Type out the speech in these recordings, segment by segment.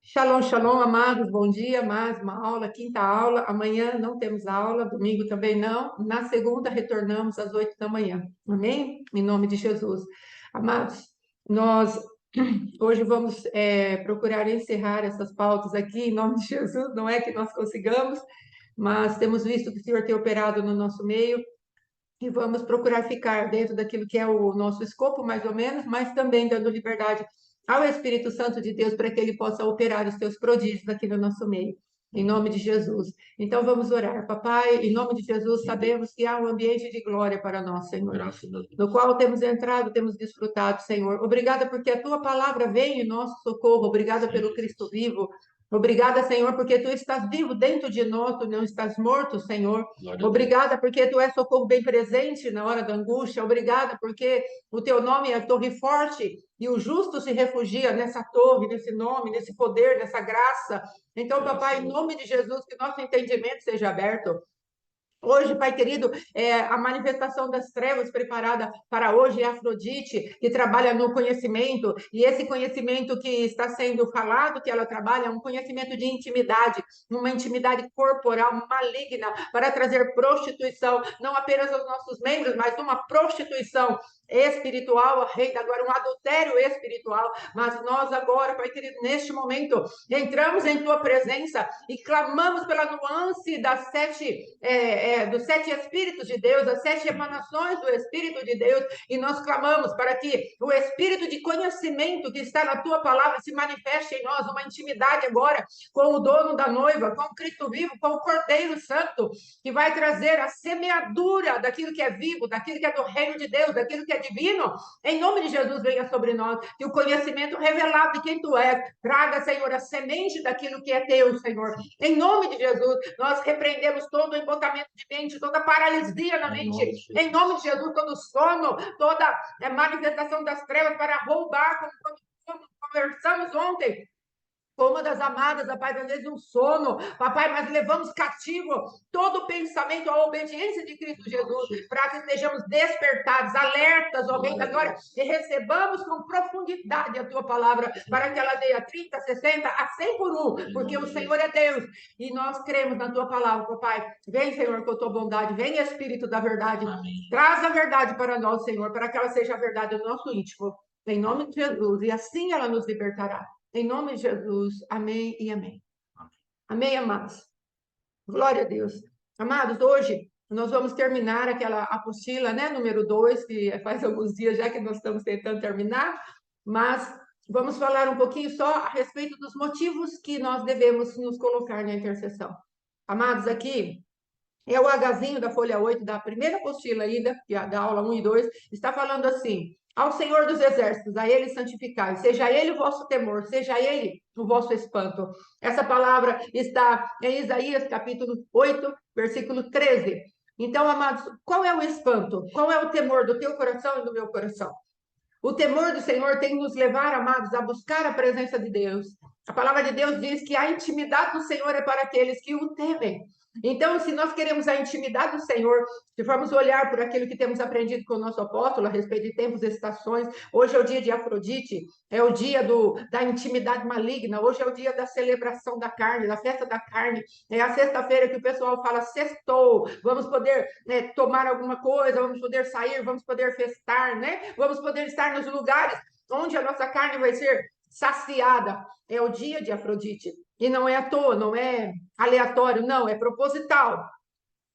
Shalom, shalom, amados, bom dia, mais uma aula, quinta aula, amanhã não temos aula, domingo também não, na segunda retornamos às 8 da manhã, amém? Em nome de Jesus. Amados, nós hoje vamos procurar encerrar essas pautas aqui, em nome de Jesus, não é que nós consigamos, mas temos visto que o Senhor tem operado no nosso meio, e vamos procurar ficar dentro daquilo que é o nosso escopo, mais ou menos, mas também dando liberdade ao Espírito Santo de Deus para que ele possa operar os seus prodígios aqui no nosso meio. Em nome de Jesus. Então vamos orar. Papai, em nome de Jesus, sabemos que há um ambiente de glória para nós, Senhor, no qual temos entrado, temos desfrutado, Senhor. Obrigada porque a tua palavra vem em nosso socorro. Obrigada pelo Cristo vivo. Obrigada, Senhor, porque tu estás vivo dentro de nós, tu não estás morto, Senhor. Obrigada porque tu és socorro bem presente na hora da angústia. Obrigada porque o teu nome é torre forte e o justo se refugia nessa torre, nesse nome, nesse poder, nessa graça. Então, papai, em nome de Jesus, que nosso entendimento seja aberto. Hoje, Pai querido, a manifestação das trevas preparada para hoje é Afrodite, que trabalha no conhecimento, e esse conhecimento que está sendo falado, que ela trabalha, é um conhecimento de intimidade, uma intimidade corporal maligna, para trazer prostituição, não apenas aos nossos membros, mas uma prostituição espiritual, a rei da glória, um adultério espiritual. Mas nós agora, Pai querido, neste momento, entramos em Tua presença e clamamos pela nuance dos 7 Espíritos de Deus, as 7 emanações do Espírito de Deus, e nós clamamos para que o Espírito de conhecimento que está na Tua palavra se manifeste em nós, uma intimidade agora com o dono da noiva, com o Cristo vivo, com o Cordeiro Santo, que vai trazer a semeadura daquilo que é vivo, daquilo que é do reino de Deus, daquilo que é divino. Em nome de Jesus, venha sobre nós, que o conhecimento revelado de quem Tu és, traga, Senhor, a semente daquilo que é Teu, Senhor. Em nome de Jesus, nós repreendemos todo o embotamento de mente, toda paralisia na mente. Em nome de Jesus, todo sono, toda manifestação das trevas para roubar, como conversamos ontem, com uma das amadas, Pai, às vezes um sono, papai, mas levamos cativo todo o pensamento à obediência de Cristo Jesus, para que estejamos despertados, alertas, ó bem da glória, e recebamos com profundidade a tua palavra, para que ela dê a 30, 60, a 100 por um, porque o Senhor é Deus, e nós cremos na tua palavra, papai. Vem, Senhor, com a tua bondade, vem, Espírito da verdade, traz a verdade para nós, Senhor, para que ela seja a verdade do nosso íntimo, em nome de Jesus, e assim ela nos libertará. Em nome de Jesus, amém e amém. Amém, amados. Glória a Deus. Amados, hoje nós vamos terminar aquela apostila, né, número 2, que faz alguns dias já que nós estamos tentando terminar, mas vamos falar um pouquinho só a respeito dos motivos que nós devemos nos colocar na intercessão. Amados, aqui é o Hzinho da folha 8, da primeira apostila ainda, que é da aula 1 e 2, está falando assim: ao Senhor dos Exércitos, a Ele santificai, seja Ele o vosso temor, seja Ele o vosso espanto. Essa palavra está em Isaías, capítulo 8, versículo 13. Então, amados, qual é o espanto? Qual é o temor do teu coração e do meu coração? O temor do Senhor tem que nos levar, amados, a buscar a presença de Deus. A palavra de Deus diz que a intimidade do Senhor é para aqueles que o temem. Então, se nós queremos a intimidade do Senhor, se formos olhar por aquilo que temos aprendido com o nosso apóstolo a respeito de tempos e estações, hoje é o dia de Afrodite, é o dia da intimidade maligna, hoje é o dia da celebração da carne, da festa da carne, é a sexta-feira que o pessoal fala sextou, vamos poder tomar alguma coisa, vamos poder sair, vamos poder festar, né? Vamos poder estar nos lugares onde a nossa carne vai ser saciada. É o dia de Afrodite. E não é à toa, não é aleatório, não, é proposital.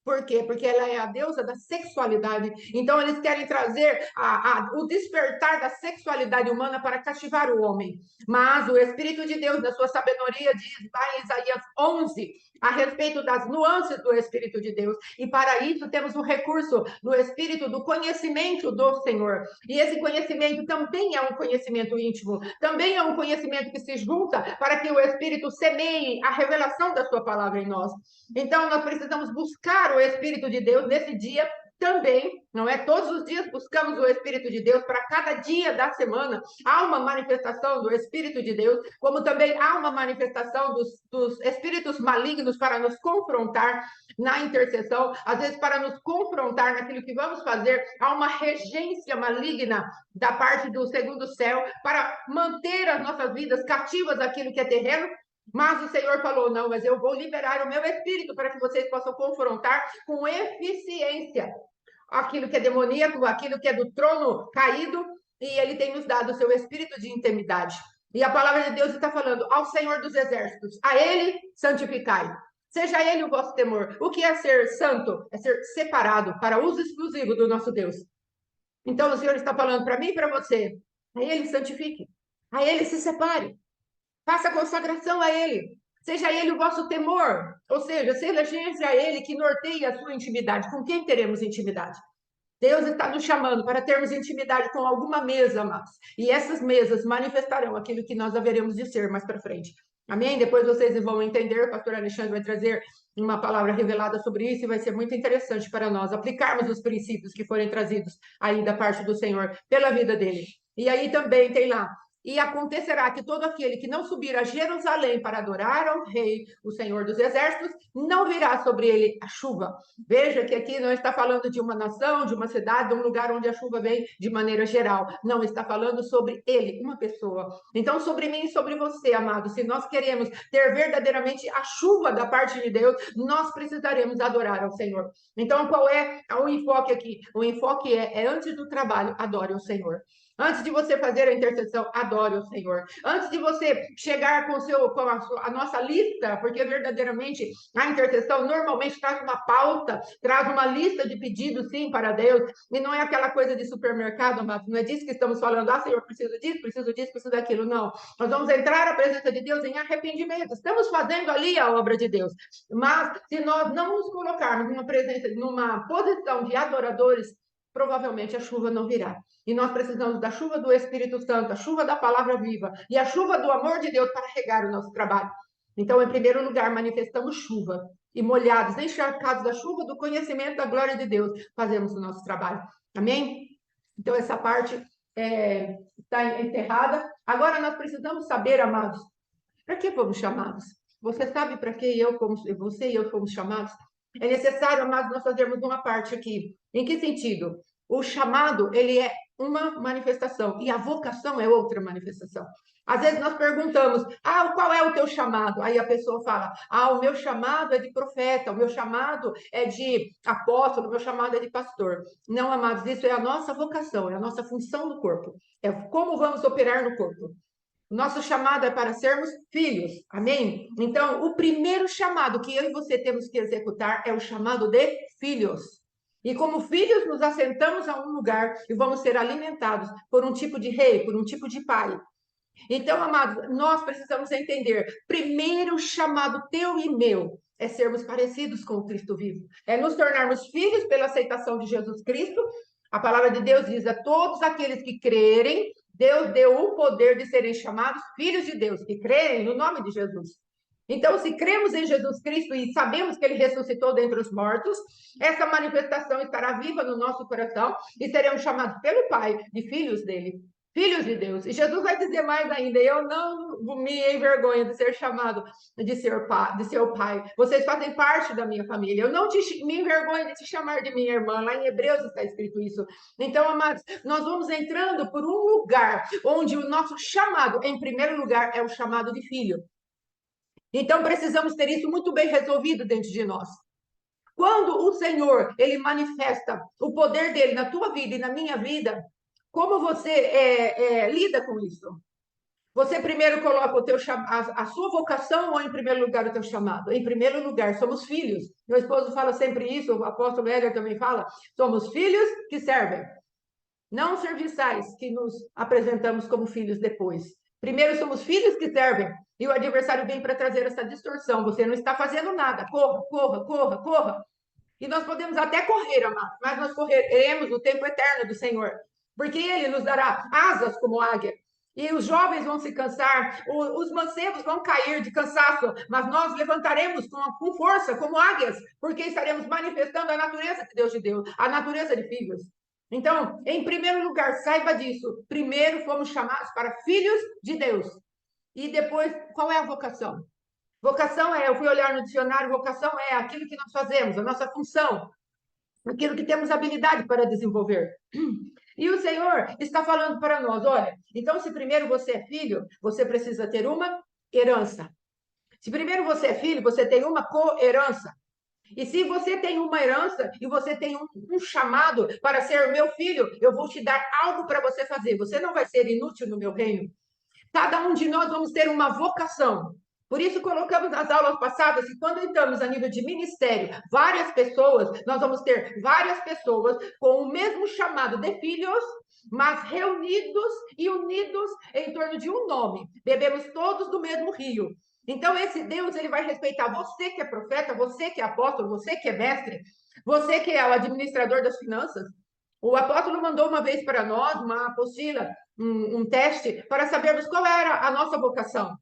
Por quê? Porque ela é a deusa da sexualidade. Então, eles querem trazer o despertar da sexualidade humana para cativar o homem. Mas o Espírito de Deus, na sua sabedoria, diz lá em Isaías 11, a respeito das nuances do Espírito de Deus. E para isso temos o recurso do Espírito do conhecimento do Senhor. E esse conhecimento também é um conhecimento íntimo, também é um conhecimento que se junta para que o Espírito semeie a revelação da sua palavra em nós. Então, nós precisamos buscar o Espírito de Deus nesse dia também, não é? Todos os dias buscamos o Espírito de Deus, para cada dia da semana há uma manifestação do Espírito de Deus, como também há uma manifestação dos espíritos malignos para nos confrontar na intercessão, às vezes para nos confrontar naquilo que vamos fazer, há uma regência maligna da parte do segundo céu para manter as nossas vidas cativas àquilo que é terreno. Mas o Senhor falou, não, mas eu vou liberar o meu Espírito para que vocês possam confrontar com eficiência aquilo que é demoníaco, aquilo que é do trono caído, e ele tem nos dado o seu espírito de intimidade. E a palavra de Deus está falando ao Senhor dos Exércitos, a ele santificai. Seja ele o vosso temor. O que é ser santo? É ser separado para uso exclusivo do nosso Deus. Então o Senhor está falando para mim e para você, a ele santifique, a ele se separe. Faça consagração a ele. Seja ele o vosso temor. Ou seja, seja ele que norteie a sua intimidade. Com quem teremos intimidade? Deus está nos chamando para termos intimidade com alguma mesa, amados. E essas mesas manifestarão aquilo que nós haveremos de ser mais para frente. Amém? Depois vocês vão entender, o pastor Alexandre vai trazer uma palavra revelada sobre isso e vai ser muito interessante para nós aplicarmos os princípios que forem trazidos aí da parte do Senhor pela vida dele. E aí também tem lá, e acontecerá que todo aquele que não subir a Jerusalém para adorar ao Rei, o Senhor dos Exércitos, não virá sobre ele a chuva. Veja que aqui não está falando de uma nação, de uma cidade, de um lugar onde a chuva vem de maneira geral. Não, está falando sobre ele, uma pessoa. Então, sobre mim e sobre você, amado, se nós queremos ter verdadeiramente a chuva da parte de Deus, nós precisaremos adorar ao Senhor. Então, qual é o enfoque aqui? O enfoque é antes do trabalho, adore o Senhor. Antes de você fazer a intercessão, adore o Senhor. Antes de você chegar com a nossa lista, porque verdadeiramente a intercessão normalmente traz uma pauta, traz uma lista de pedidos, sim, para Deus, e não é aquela coisa de supermercado, mas não é disso que estamos falando, Senhor, preciso disso, preciso daquilo, não. Nós vamos entrar na presença de Deus em arrependimento, estamos fazendo ali a obra de Deus, mas se nós não nos colocarmos numa posição de adoradores, provavelmente a chuva não virá. E nós precisamos da chuva do Espírito Santo, a chuva da palavra viva e a chuva do amor de Deus para regar o nosso trabalho. Então, em primeiro lugar, manifestamos chuva e molhados, encharcados da chuva do conhecimento da glória de Deus, fazemos o nosso trabalho. Amém? Então, essa parte está enterrada. Agora, nós precisamos saber, amados, para que fomos chamados? Você sabe para que você e eu fomos chamados? É necessário, amados, nós fazermos uma parte aqui. Em que sentido? O chamado, ele é uma manifestação e a vocação é outra manifestação. Às vezes nós perguntamos, qual é o teu chamado? Aí a pessoa fala, o meu chamado é de profeta, o meu chamado é de apóstolo, o meu chamado é de pastor. Não, amados, isso é a nossa vocação, é a nossa função no corpo. É como vamos operar no corpo. Nosso chamado é para sermos filhos, amém? Então, o primeiro chamado que eu e você temos que executar é o chamado de filhos. E como filhos, nos assentamos a um lugar e vamos ser alimentados por um tipo de rei, por um tipo de pai. Então, amados, nós precisamos entender, primeiro chamado teu e meu é sermos parecidos com o Cristo vivo. É nos tornarmos filhos pela aceitação de Jesus Cristo. A palavra de Deus diz a todos aqueles que crerem, Deus deu o poder de serem chamados filhos de Deus, que crerem no nome de Jesus. Então, se cremos em Jesus Cristo e sabemos que ele ressuscitou dentre os mortos, essa manifestação estará viva no nosso coração e seremos chamados pelo Pai de filhos dele, filhos de Deus. E Jesus vai dizer mais ainda, eu não me envergonho de ser chamado de seu pai. Vocês fazem parte da minha família. Eu não me envergonho de te chamar de minha irmã. Lá em Hebreus está escrito isso. Então, amados, nós vamos entrando por um lugar onde o nosso chamado, em primeiro lugar, é o chamado de filho. Então, precisamos ter isso muito bem resolvido dentro de nós. Quando o Senhor, ele manifesta o poder dele na tua vida e na minha vida, como você lida com isso? Você primeiro coloca a sua vocação ou em primeiro lugar o teu chamado? Em primeiro lugar, somos filhos. Meu esposo fala sempre isso, o apóstolo Éder também fala. Somos filhos que servem. Não serviçais que nos apresentamos como filhos depois. Primeiro somos filhos que servem. E o adversário vem para trazer essa distorção. Você não está fazendo nada. Corra, corra, corra, corra. E nós podemos até correr, amados, mas nós correremos o tempo eterno do Senhor. Porque ele nos dará asas como águia. E os jovens vão se cansar, os mancebos vão cair de cansaço, mas nós levantaremos com força, como águias, porque estaremos manifestando a natureza que Deus te deu, a natureza de filhos. Então, em primeiro lugar, saiba disso. Primeiro fomos chamados para filhos de Deus. E depois, qual é a vocação? Vocação eu fui olhar no dicionário, vocação é aquilo que nós fazemos, a nossa função, aquilo que temos habilidade para desenvolver. E o Senhor está falando para nós, olha, então se primeiro você é filho, você precisa ter uma herança. Se primeiro você é filho, você tem uma co-herança. E se você tem uma herança e você tem um chamado para ser meu filho, eu vou te dar algo para você fazer. Você não vai ser inútil no meu reino. Cada um de nós vamos ter uma vocação. Por isso, colocamos nas aulas passadas que quando entramos a nível de ministério, várias pessoas, nós vamos ter várias pessoas com o mesmo chamado de filhos, mas reunidos e unidos em torno de um nome. Bebemos todos do mesmo rio. Então, esse Deus, ele vai respeitar você que é profeta, você que é apóstolo, você que é mestre, você que é o administrador das finanças. O apóstolo mandou uma vez para nós uma apostila, um teste, para sabermos qual era a nossa vocação.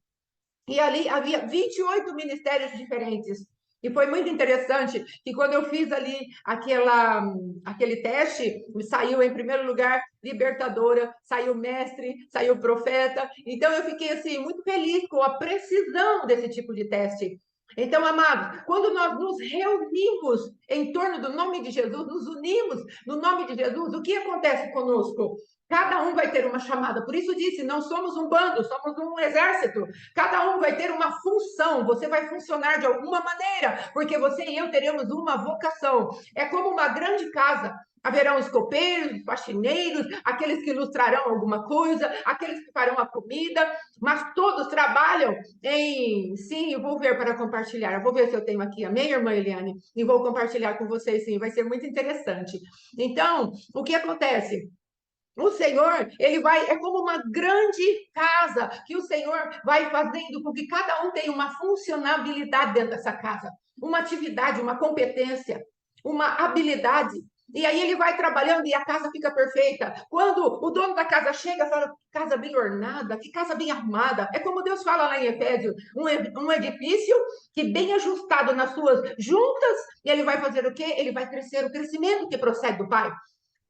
E ali havia 28 ministérios diferentes. E foi muito interessante que quando eu fiz ali aquele teste, saiu em primeiro lugar libertadora, saiu mestre, saiu profeta. Então eu fiquei assim muito feliz com a precisão desse tipo de teste. Então, amados, quando nós nos reunimos em torno do nome de Jesus, nos unimos no nome de Jesus, o que acontece conosco? Cada um vai ter uma chamada. Por isso disse, não somos um bando, somos um exército. Cada um vai ter uma função. Você vai funcionar de alguma maneira, porque você e eu teremos uma vocação. É como uma grande casa. Haverão os copeiros, faxineiros, aqueles que ilustrarão alguma coisa, aqueles que farão a comida, mas todos trabalham em... Sim, eu vou ver para compartilhar. Eu vou ver se eu tenho aqui, amém, irmã Eliane? E vou compartilhar com vocês, sim, vai ser muito interessante. Então, o que acontece? O Senhor, ele vai, é como uma grande casa que o Senhor vai fazendo com que cada um tenha uma funcionalidade dentro dessa casa, uma atividade, uma competência, uma habilidade. E aí ele vai trabalhando e a casa fica perfeita. Quando o dono da casa chega, fala, que casa bem ornada, que casa bem arrumada. É como Deus fala lá em Efésios, um edifício que bem ajustado nas suas juntas, e ele vai fazer o quê? Ele vai crescer o crescimento que procede do Pai.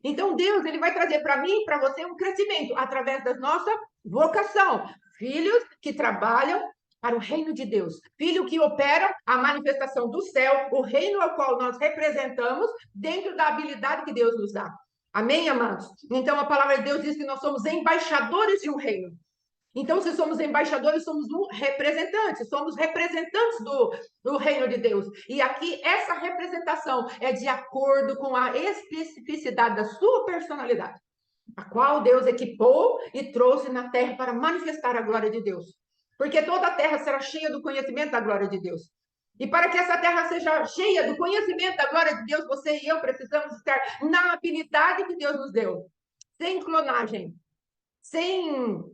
Então, Deus, ele vai trazer para mim e para você um crescimento através da nossa vocação. Filhos que trabalham para o reino de Deus. Filhos que operam a manifestação do céu, o reino ao qual nós representamos, dentro da habilidade que Deus nos dá. Amém, amados? Então, a palavra de Deus diz que nós somos embaixadores de um reino. Então, se somos embaixadores, somos representantes do reino de Deus. E aqui, essa representação é de acordo com a especificidade da sua personalidade, a qual Deus equipou e trouxe na terra para manifestar a glória de Deus. Porque toda a terra será cheia do conhecimento da glória de Deus. E para que essa terra seja cheia do conhecimento da glória de Deus, você e eu precisamos estar na habilidade que Deus nos deu. Sem clonagem, sem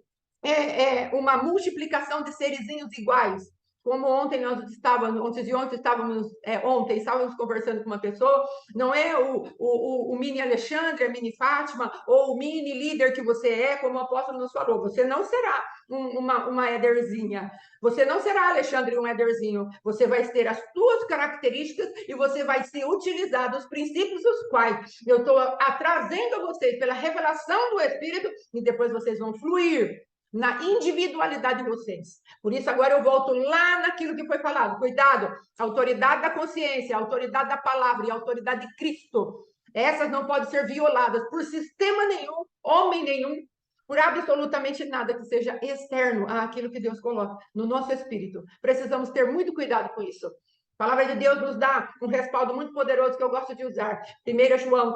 uma multiplicação de serizinhos iguais. Como ontem nós estávamos, ontem estávamos conversando com uma pessoa, não é o mini Alexandre, a mini Fátima, ou o mini líder que você é, como o apóstolo nos falou. Você não será uma Éderzinha. Você não será, Alexandre, um Éderzinho. Você vai ter as suas características e você vai ser utilizado os princípios dos quais eu estou trazendo a vocês pela revelação do Espírito e depois vocês vão fluir na individualidade de vocês. Por isso, agora eu volto lá naquilo que foi falado. Cuidado, a autoridade da consciência, a autoridade da palavra e a autoridade de Cristo. Essas não podem ser violadas por sistema nenhum, homem nenhum, por absolutamente nada que seja externo àquilo que Deus coloca no nosso espírito. Precisamos ter muito cuidado com isso. A palavra de Deus nos dá um respaldo muito poderoso que eu gosto de usar. 1 João,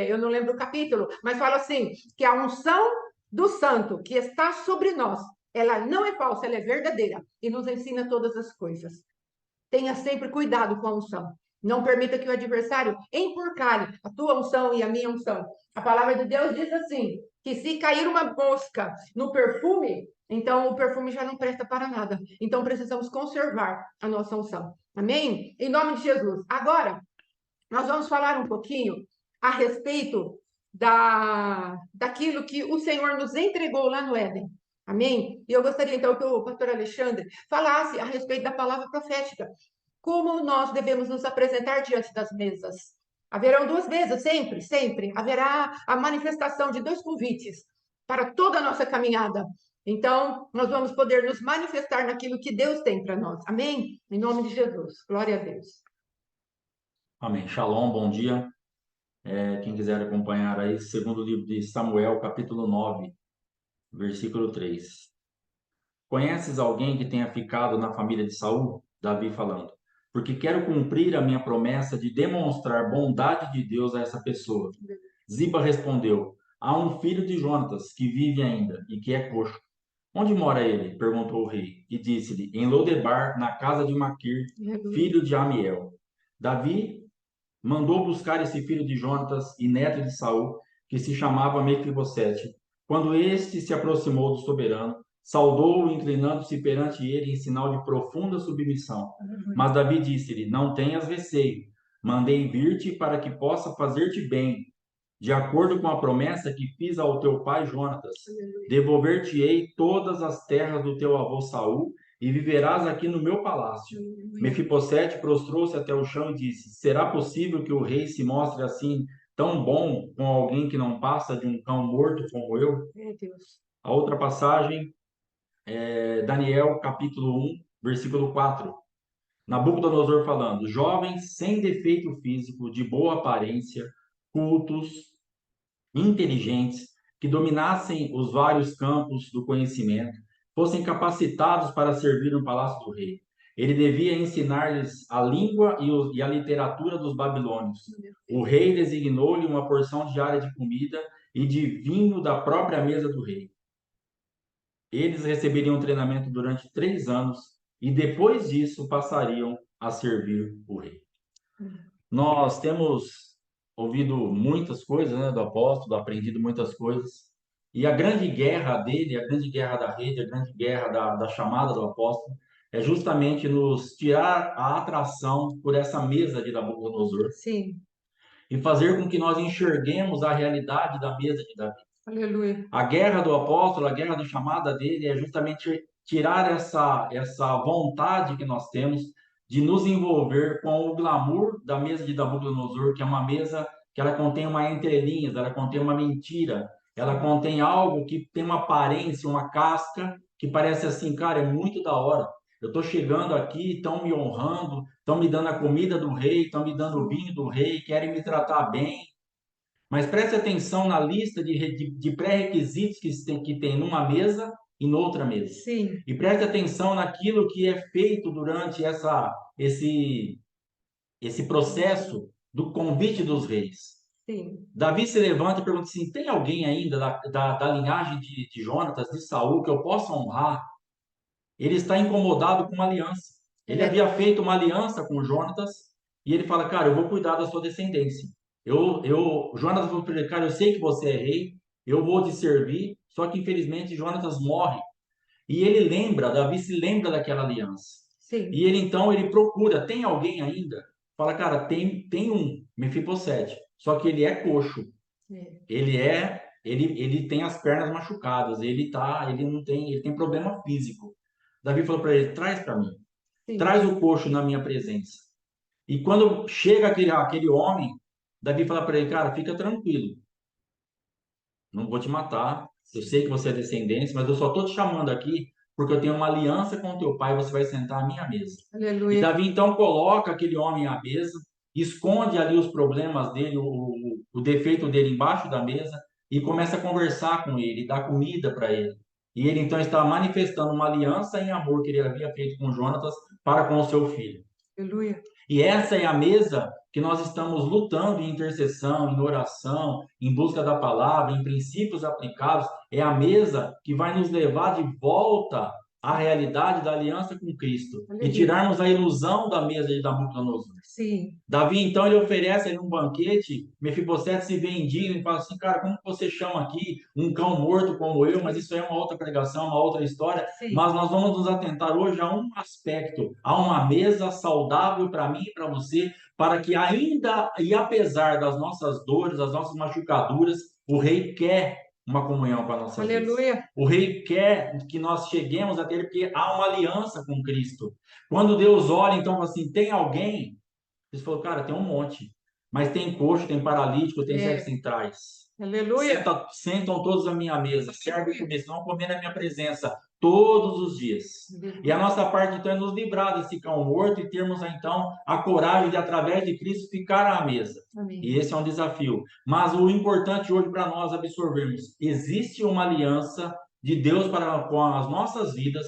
eu não lembro o capítulo, mas fala assim, que a unção do santo que está sobre nós, ela não é falsa, ela é verdadeira e nos ensina todas as coisas. Tenha sempre cuidado com a unção. Não permita que o adversário empurcalhe a tua unção e a minha unção. A palavra de Deus diz assim, que se cair uma mosca no perfume, então o perfume já não presta para nada. Então precisamos conservar a nossa unção. Amém? Em nome de Jesus. Agora, nós vamos falar um pouquinho a respeito daquilo que o Senhor nos entregou lá no Éden. Amém? E eu gostaria então que o pastor Alexandre falasse a respeito da palavra profética. Como nós devemos nos apresentar diante das mesas? Haverão duas mesas, sempre, sempre. Haverá a manifestação de dois convites para toda a nossa caminhada. Então, nós vamos poder nos manifestar naquilo que Deus tem para nós. Amém? Em nome de Jesus. Glória a Deus. Amém. Shalom, bom dia. Quem quiser acompanhar aí, segundo livro de Samuel, capítulo 9, versículo 3. Conheces alguém que tenha ficado na família de Saul? Davi falando. Porque quero cumprir a minha promessa de demonstrar bondade de Deus a essa pessoa. Ziba respondeu: há um filho de Jonatas que vive ainda e que é coxo. Onde mora ele? Perguntou o rei. E disse-lhe: em Lodebar, na casa de Maquir, filho de Amiel. Davi mandou buscar esse filho de Jonatas e neto de Saul, que se chamava Mefibosete. Quando este se aproximou do soberano, saudou-o, inclinando-se perante ele em sinal de profunda submissão. Mas Davi disse-lhe: não tenhas receio, mandei vir-te para que possa fazer-te bem, de acordo com a promessa que fiz ao teu pai Jonatas. Devolver-te-ei todas as terras do teu avô Saul e viverás aqui no meu palácio. Mefibosete prostrou-se até o chão e disse: será possível que o rei se mostre assim tão bom com alguém que não passa de um cão morto como eu? A outra passagem é Daniel, capítulo 1, versículo 4. Nabucodonosor falando: jovens sem defeito físico, de boa aparência, cultos, inteligentes, que dominassem os vários campos do conhecimento, fossem capacitados para servir no palácio do rei. Ele devia ensinar-lhes a língua e a literatura dos babilônios. O rei designou-lhe uma porção diária de comida e de vinho da própria mesa do rei. Eles receberiam treinamento durante 3 anos e depois disso passariam a servir o rei. Nós temos ouvido muitas coisas, né, do apóstolo, aprendido muitas coisas. E a grande guerra dele, a grande guerra da rede, a grande guerra da chamada do apóstolo, é justamente nos tirar a atração por essa mesa de Nabucodonosor. Sim. E fazer com que nós enxerguemos a realidade da mesa de Davi. Aleluia. A guerra do apóstolo, a guerra da chamada dele é justamente tirar essa vontade que nós temos de nos envolver com o glamour da mesa de Nabucodonosor, que é uma mesa que ela contém uma entrelinhas, ela contém uma mentira, ela contém algo que tem uma aparência, uma casca, que parece assim, cara, é muito da hora. Eu estou chegando aqui, estão me honrando, estão me dando a comida do rei, estão me dando o vinho do rei, querem me tratar bem. Mas preste atenção na lista de pré-requisitos que tem numa mesa e noutra mesa. Sim. E preste atenção naquilo que é feito durante esse processo do convite dos reis. Sim. Davi se levanta e pergunta assim: tem alguém ainda da linhagem de Jonatas, de Saul, que eu possa honrar? Ele está incomodado com uma aliança. Ele havia feito uma aliança com Jonatas e ele fala: cara, eu vou cuidar da sua descendência. Jonatas falou para ele: cara, eu sei que você é rei, eu vou te servir. Só que infelizmente Jonatas morre. E ele lembra, Davi se lembra daquela aliança. Sim. E ele procura: tem alguém ainda? Fala: cara, tem um, Mefibosete, só que ele é coxo. Ele tem as pernas machucadas, ele tem problema físico. Davi falou para ele: traz para mim, Sim. traz o coxo na minha presença. E quando chega aquele homem, Davi fala para ele: cara, fica tranquilo, não vou te matar, eu sei que você é descendente, mas eu só estou te chamando aqui porque eu tenho uma aliança com teu pai, você vai sentar à minha mesa. Aleluia. E Davi então coloca aquele homem à mesa, esconde ali os problemas dele, o defeito dele embaixo da mesa e começa a conversar com ele, dá comida para ele. E ele então está manifestando uma aliança em amor que ele havia feito com Jonatas para com o seu filho. Aleluia. E essa é a mesa que nós estamos lutando em intercessão, em oração, em busca da palavra, em princípios aplicados. É a mesa que vai nos levar de volta a realidade da aliança com Cristo e Aleluia. tirarmos a ilusão da mesa de Nabucodonosor. Sim, Davi, então, ele oferece ali um banquete, Mefibosete se vê indigno e fala assim, cara, como você chama aqui um cão morto como eu? Mas isso aí é uma outra pregação, uma outra história. sim. Mas nós vamos nos atentar hoje a um aspecto, a uma mesa saudável para mim e para você, para que ainda e apesar das nossas dores, das nossas machucaduras, o rei quer uma comunhão com a nossa vida. Aleluia. O rei quer que nós cheguemos a ter, porque há uma aliança com Cristo. Quando Deus olha, então, fala assim, tem alguém? Eles falaram, cara, tem um monte. Mas tem coxo, tem paralítico, tem É. sete centrais. Aleluia. Sentam todos à minha mesa, servem e comer, vão comer na minha presença todos os dias. E a nossa parte, então, é nos livrar desse cão morto e termos, então, a coragem de, através de Cristo, ficar à mesa. Amém. E esse é um desafio. Mas o importante hoje para nós absorvermos, existe uma aliança de Deus para com as nossas vidas,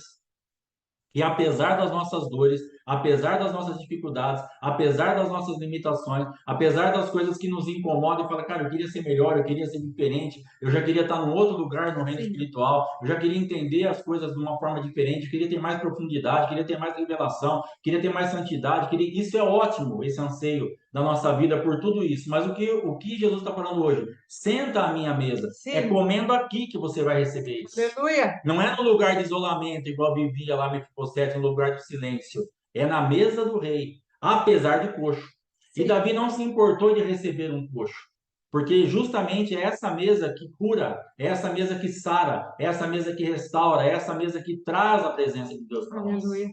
e apesar das nossas dores, apesar das nossas dificuldades, apesar das nossas limitações, apesar das coisas que nos incomodam, e fala, cara, eu queria ser melhor, eu queria ser diferente, eu já queria estar num outro lugar no reino Sim. espiritual, eu já queria entender as coisas de uma forma diferente, eu queria ter mais profundidade, queria ter mais revelação, queria ter mais santidade, queria... Isso é ótimo, esse anseio da nossa vida por tudo isso. Mas o que Jesus está falando hoje? Senta à minha mesa. Sim. É comendo aqui que você vai receber isso. Aleluia. Não é no lugar de isolamento, igual vivia lá Mefibosete, no lugar do silêncio. É na mesa do rei, apesar de coxo. Sim. E Davi não se importou de receber um coxo, porque justamente é essa mesa que cura, é essa mesa que sara, é essa mesa que restaura, é essa mesa que traz a presença de Deus para nós. Aleluia.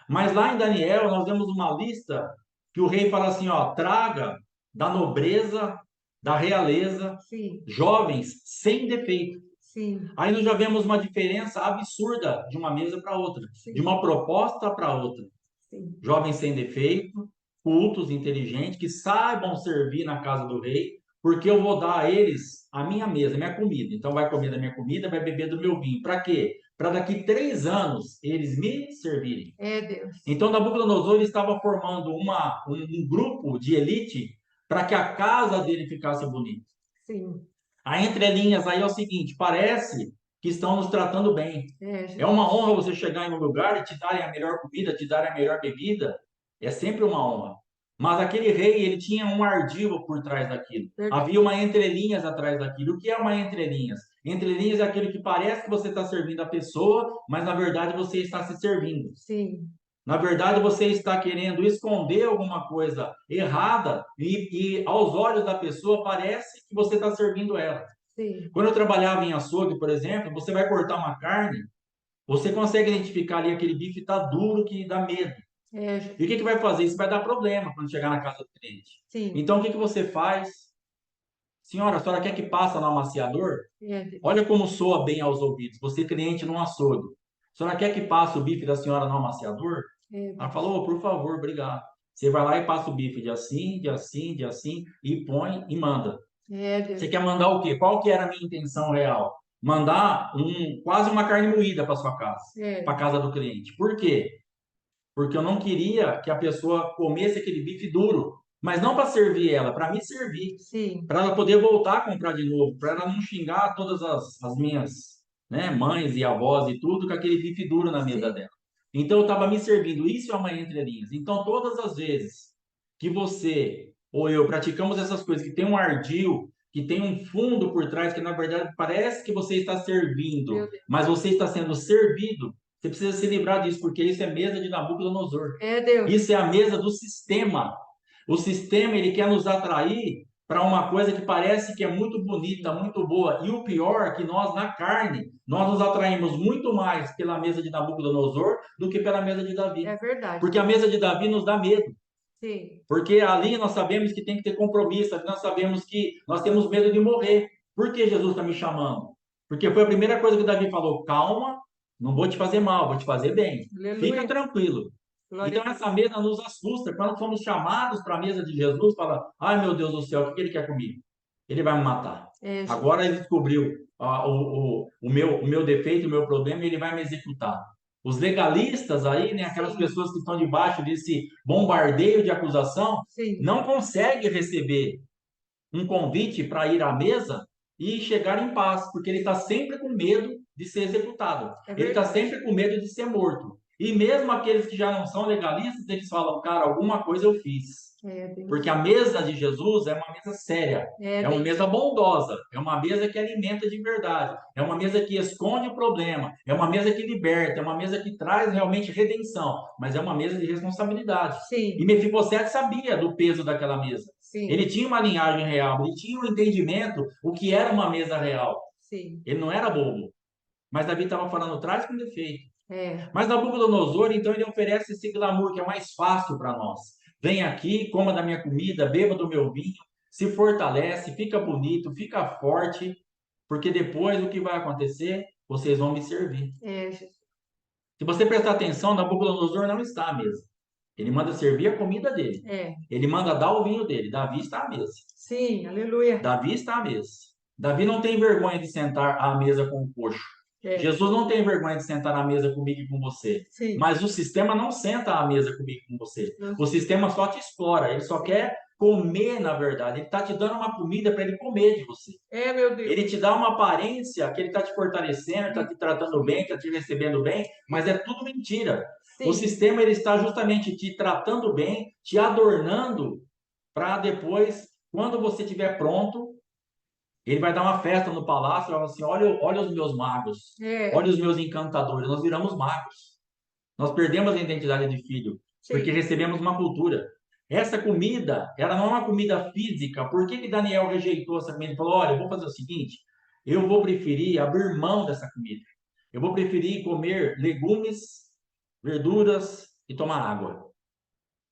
Mas lá em Daniel, nós vemos uma lista que o rei fala assim, ó, traga da nobreza, da realeza, Sim. jovens sem defeito. Sim. Aí nós já vemos uma diferença absurda de uma mesa para outra, Sim. de uma proposta para outra. Sim. Jovens sem defeito, cultos, inteligentes, que saibam servir na casa do rei, porque eu vou dar a eles a minha mesa, a minha comida. Então vai comer da minha comida, vai beber do meu vinho. Para quê? Para daqui 3 anos eles me servirem. É Deus. Então Nabucodonosor estava formando um grupo de elite para que a casa dele ficasse bonita. Sim. A entrelinhas aí é o seguinte, parece que estão nos tratando bem. É uma honra você chegar em um lugar e te darem a melhor comida, te darem a melhor bebida. É sempre uma honra. Mas aquele rei, ele tinha um ardil por trás daquilo. Verdade. Havia uma entrelinhas atrás daquilo. O que é uma entrelinhas? Entrelinhas é aquilo que parece que você está servindo a pessoa, mas na verdade você está se servindo. Sim. Na verdade, você está querendo esconder alguma coisa errada e aos olhos da pessoa parece que você está servindo ela. Sim. Quando eu trabalhava em açougue, por exemplo, você vai cortar uma carne, você consegue identificar ali aquele bife está duro que dá medo. É. E o que vai fazer? Isso vai dar problema quando chegar na casa do cliente. Sim. Então, o que você faz? Senhora, a senhora quer que passe no amaciador? É. Olha como soa bem aos ouvidos. Você, cliente num açougue. A senhora quer que passe o bife da senhora no amaciador? É. Ela falou, por favor, obrigado. Você vai lá e passa o bife de assim, de assim, de assim, e põe e manda. É Deus. Você quer mandar o quê? Qual que era a minha intenção real? Mandar quase uma carne moída para sua casa, para a casa do cliente. Por quê? Porque eu não queria que a pessoa comesse aquele bife duro, mas não para servir ela, para me servir. Sim. Para ela poder voltar a comprar de novo, para ela não xingar todas as minhas, né, mães e avós e tudo com aquele bife duro na mesa dela. Então eu estava me servindo, isso é uma entrelinhas. Então todas as vezes que você ou eu praticamos essas coisas que tem um ardil, que tem um fundo por trás, que na verdade parece que você está servindo, mas você está sendo servido, você precisa se livrar disso, porque isso é mesa de Nabucodonosor. É Deus. Isso é a mesa do sistema. O sistema, ele quer nos atrair para uma coisa que parece que é muito bonita, muito boa. E o pior é que nós, na carne, nós nos atraímos muito mais pela mesa de Nabucodonosor do que pela mesa de Davi. É verdade. Porque a mesa de Davi nos dá medo. Sim. Porque ali nós sabemos que tem que ter compromisso, ali nós sabemos que nós temos medo de morrer. Por que Jesus está me chamando? Porque foi a primeira coisa que Davi falou: calma, não vou te fazer mal, vou te fazer bem. Aleluia. Fica tranquilo. Glória Então essa mesa nos assusta. Quando somos chamados para a mesa de Jesus, fala: ai meu Deus do céu, o que ele quer comigo? Ele vai me matar. É. Agora ele descobriu o meu defeito, o meu problema, e ele vai me executar. Os legalistas aí, né, aquelas Sim. pessoas que estão debaixo desse bombardeio de acusação, Sim. não conseguem receber um convite para ir à mesa e chegar em paz, porque ele está sempre com medo de ser executado. É Ele está verdade. sempre com medo de ser morto. E mesmo aqueles que já não são legalistas, eles falam, cara, alguma coisa eu fiz. É, Deus. Porque a mesa de Jesus é uma mesa séria, é uma Deus. mesa bondosa, é uma mesa que alimenta de verdade, é uma mesa que esconde o problema, é uma mesa que liberta, é uma mesa que traz realmente redenção, mas é uma mesa de responsabilidade. Sim, E Mefibosete sabia do peso daquela mesa. sim, Ele tinha uma linhagem real, ele tinha um entendimento o que era uma mesa real. sim. Ele não era bobo. Mas Davi estava falando, traz com defeito. É, Mas Nabucodonosor, então, ele oferece esse glamour que é mais fácil para nós. Vem aqui, coma da minha comida, beba do meu vinho, se fortalece, fica bonito, fica forte, porque depois o que vai acontecer? Vocês vão me servir. é, Se você prestar atenção, Nabucodonosor não está à mesa. Ele manda servir a comida dele. é. Ele manda dar o vinho dele. Davi está à mesa. Sim, aleluia. Davi está à mesa. Davi não tem vergonha de sentar à mesa com o coxo. É, Jesus não tem vergonha de sentar na mesa comigo e com você. sim. Mas o sistema não senta à mesa comigo e com você. Nossa. O sistema só te explora. Ele só quer comer, na verdade. Ele está te dando uma comida para ele comer de você. É, meu Deus. Ele te dá uma aparência que ele está te fortalecendo, está te tratando bem, está te recebendo bem, mas é tudo mentira. Sim. O sistema ele está justamente te tratando bem, te adornando, para depois, quando você estiver pronto, ele vai dar uma festa no palácio e vai falar assim: olha, olha os meus magos, É, olha os meus encantadores. Nós viramos magos. Nós perdemos a identidade de filho, porque sim. recebemos uma cultura. Essa comida, ela não é uma comida física. Por que que Daniel rejeitou essa comida? Ele falou: olha, eu vou fazer o seguinte, eu vou preferir abrir mão dessa comida. Eu vou preferir comer legumes, verduras e tomar água.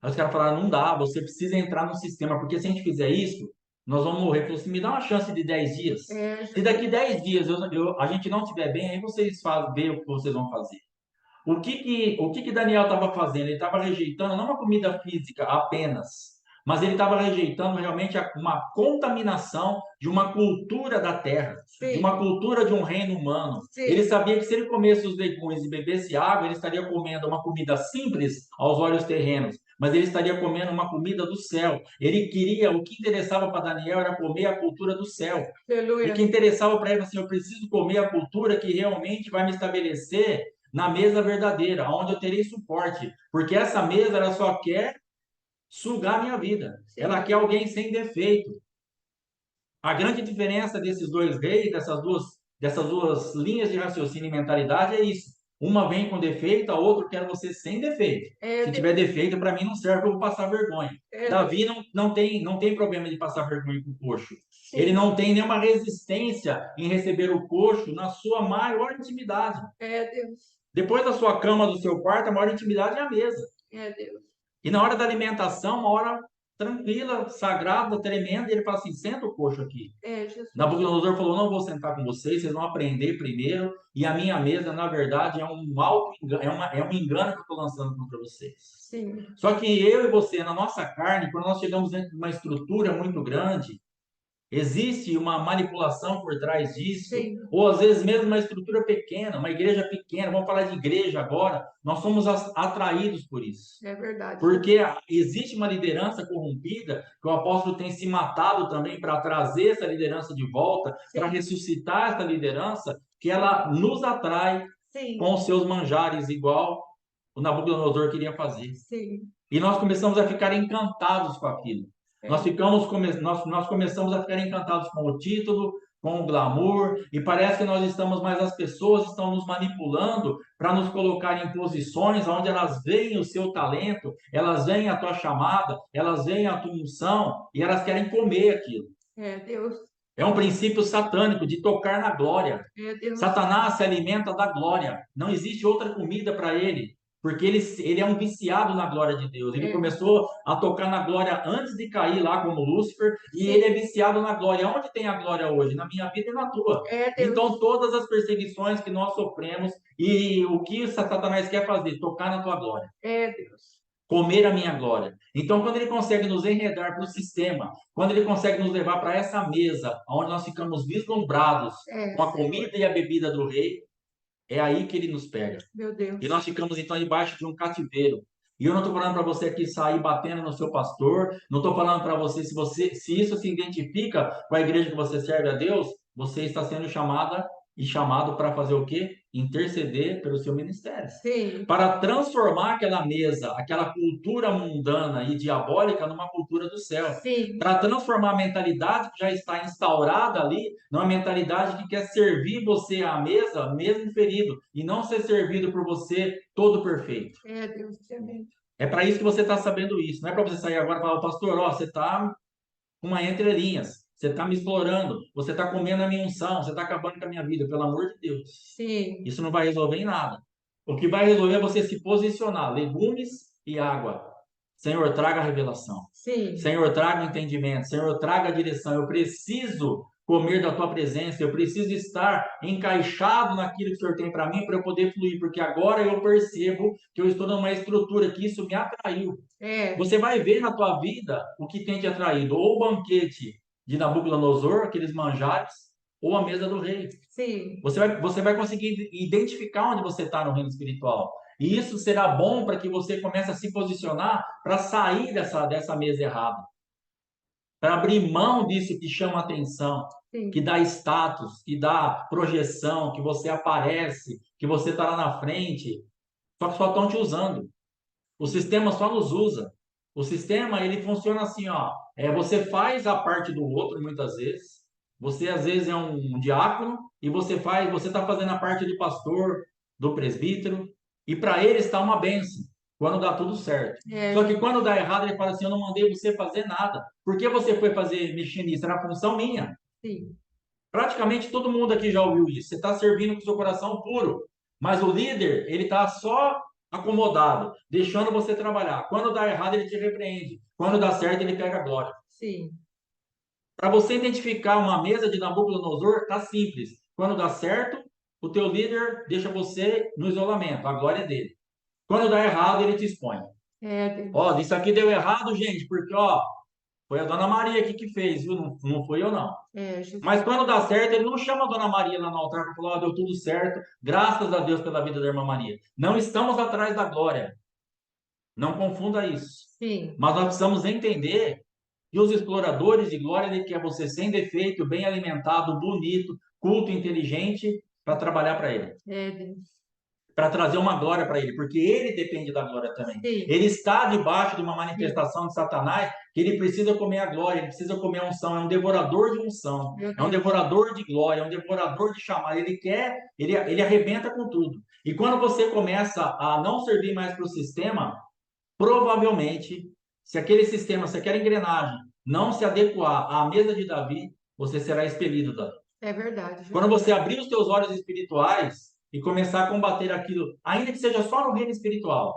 Aí os caras falaram: não dá, você precisa entrar no sistema, porque se a gente fizer isso, nós vamos morrer. Falou assim: me dá uma chance de 10 dias. É, Se daqui 10 dias a gente não estiver bem, aí vocês veem o que vocês vão fazer. O que que Daniel estava fazendo? Ele estava rejeitando não uma comida física apenas, mas ele estava rejeitando realmente uma contaminação de uma cultura da terra, de sim, uma cultura de um reino humano. sim. Ele sabia que se ele comesse os legumes e bebesse água, ele estaria comendo uma comida simples aos olhos terrenos, mas ele estaria comendo uma comida do céu. Ele queria, o que interessava para Daniel era comer a cultura do céu. Aleluia. O que interessava para ele assim: eu preciso comer a cultura que realmente vai me estabelecer na mesa verdadeira, onde eu terei suporte, porque essa mesa ela só quer sugar a minha vida. Sim. Ela quer alguém sem defeito. A grande diferença desses dois reis, dessas duas linhas de raciocínio e mentalidade é isso. Uma vem com defeito, a outra quer você sem defeito. É, Se tiver defeito, para mim não serve, eu vou passar vergonha. Davi não tem problema de passar vergonha com o coxo. sim. Ele não tem nenhuma resistência em receber o coxo na sua maior intimidade. É, Deus. Depois da sua cama, do seu quarto, a maior intimidade é a mesa. É, Deus. E na hora da alimentação, uma hora tranquila, sagrada, tremenda, ele fala assim: senta o coxo aqui. É, Jesus. Nabucodonosor falou: não vou sentar com vocês, vocês vão aprender primeiro, e a minha mesa, na verdade, é um é um engano que eu estou lançando contra vocês. Sim. Só que eu e você, na nossa carne, quando nós chegamos dentro de uma estrutura muito grande, existe uma manipulação por trás disso, Sim. ou às vezes mesmo uma estrutura pequena, uma igreja pequena, vamos falar de igreja agora, nós somos atraídos por isso. É verdade. Porque existe uma liderança corrompida, que o apóstolo tem se matado também para trazer essa liderança de volta, para ressuscitar essa liderança, que ela nos atrai Sim. com os seus manjares, igual o Nabucodonosor queria fazer. Sim. E nós começamos a ficar encantados com aquilo. Nós começamos a ficar encantados com o título, com o glamour, e parece que nós estamos, mas as pessoas estão nos manipulando para nos colocar em posições onde elas veem o seu talento, elas veem a tua chamada, elas veem a tua unção, e elas querem comer aquilo. É, Deus. É um princípio satânico de tocar na glória. É, Deus. Satanás se alimenta da glória. Não existe outra comida para ele, porque ele é um viciado na glória de Deus. Ele começou a tocar na glória antes de cair lá como Lúcifer, e ele é viciado na glória. Onde tem a glória hoje? Na minha vida e na tua. É, Deus. Então, todas as perseguições que nós sofremos, e o que Satanás quer fazer? Tocar na tua glória. É, Deus. Comer a minha glória. Então, quando ele consegue nos enredar para o sistema, quando ele consegue nos levar para essa mesa, onde nós ficamos vislumbrados com a comida e a bebida do rei, é aí que ele nos pega. Meu Deus. E nós ficamos, então, debaixo de um cativeiro. E eu não estou falando para você aqui sair batendo no seu pastor, não estou falando para você, se isso se identifica com a igreja que você serve a Deus, você está sendo chamada e chamado para fazer o quê? Interceder pelo seu ministério. Sim, Para transformar aquela mesa, aquela cultura mundana e diabólica numa cultura do céu. sim, Para transformar a mentalidade que já está instaurada ali numa mentalidade que quer servir você à mesa, mesmo ferido, e não ser servido por você todo perfeito. é Deus, amém. É para isso que você está sabendo isso. Não é para você sair agora e falar, pastor, ó, você está com uma entrelinhas. Você está me explorando, você está comendo a minha unção, você está acabando com a minha vida, pelo amor de Deus. Sim, Isso não vai resolver em nada. O que vai resolver é você se posicionar, legumes e água. Senhor, traga a revelação. sim, Senhor, traga o entendimento. Senhor, traga a direção. Eu preciso comer da tua presença, eu preciso estar encaixado naquilo que o Senhor tem para mim para eu poder fluir, porque agora eu percebo que eu estou numa estrutura que isso me atraiu. é, Você vai ver na tua vida o que tem te atraído, ou o banquete de Nabucodonosor, aqueles manjares, ou a mesa do rei. sim, Você vai conseguir identificar onde você está no reino espiritual. E isso será bom para que você comece a se posicionar para sair dessa mesa errada, para abrir mão disso que chama atenção, que sim, dá status, que dá projeção, que você aparece, que você está lá na frente, só que só estão te usando. O sistema só nos usa. O sistema, ele funciona assim, ó. Você faz a parte do outro, muitas vezes. Você, às vezes, é um diácono e você está fazendo a parte do pastor, do presbítero. E para ele está uma benção, quando dá tudo certo. Só que é, quando dá errado, ele fala assim, eu não mandei você fazer nada. Por que você foi mexer nisso? Era função minha. sim, Praticamente todo mundo aqui já ouviu isso. Você está servindo com seu coração puro, mas o líder, ele está só acomodado, deixando você trabalhar. Quando dá errado, ele te repreende. Quando dá certo, ele pega a glória. sim, Para você identificar uma mesa de Nabucodonosor, tá simples. Quando dá certo, o teu líder deixa você no isolamento, a glória é dele. Quando dá errado, ele te expõe. é Deus, Ó, isso aqui deu errado, gente, porque ó, foi a Dona Maria aqui que fez, viu? Não, não fui eu não. é Jesus, Mas quando dá certo, ele não chama a Dona Maria lá no altar para falar, ó, deu tudo certo, graças a Deus pela vida da irmã Maria. Não estamos atrás da glória. Não confunda isso. sim, Mas nós precisamos entender que os exploradores de glória, ele quer você sem defeito, bem alimentado, bonito, culto, inteligente, para trabalhar para ele, é Deus, para trazer uma glória para ele, porque ele depende da glória também. sim, Ele está debaixo de uma sim, manifestação de Satanás que ele precisa comer a glória, ele precisa comer a unção, é um devorador de unção, meu é um Deus, devorador de glória, é um devorador de chamada, ele arrebenta com tudo. E quando você começa a não servir mais para o sistema, provavelmente, se aquele sistema, se aquela engrenagem não se adequar à mesa de Davi, você será expelido dali. é verdade, Quando Jesus, você abrir os teus olhos espirituais e começar a combater aquilo, ainda que seja só no reino espiritual,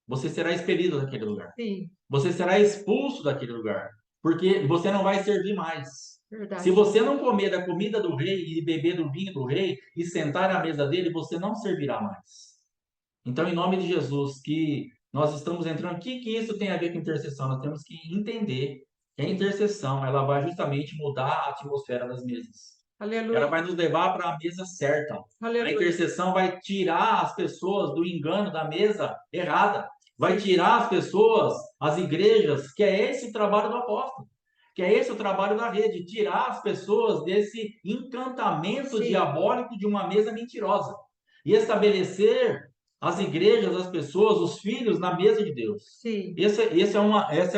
você será expelido daquele lugar. sim, Você será expulso daquele lugar, porque você não vai servir mais. Se verdade, você não comer da comida do rei e beber do vinho do rei e sentar à mesa dele, você não servirá mais. Então, em nome de Jesus, que nós estamos entrando, o que isso tem a ver com intercessão? Nós temos que entender que a intercessão, ela vai justamente mudar a atmosfera das mesas. Ela aleluia, vai nos levar para a mesa certa. A aleluia, intercessão vai tirar as pessoas do engano da mesa errada. Vai sim, tirar as pessoas, as igrejas, que é esse o trabalho do apóstolo. Que é esse o trabalho da rede, tirar as pessoas desse encantamento sim, diabólico de uma mesa mentirosa e estabelecer as igrejas, as pessoas, os filhos na mesa de Deus. sim, Essa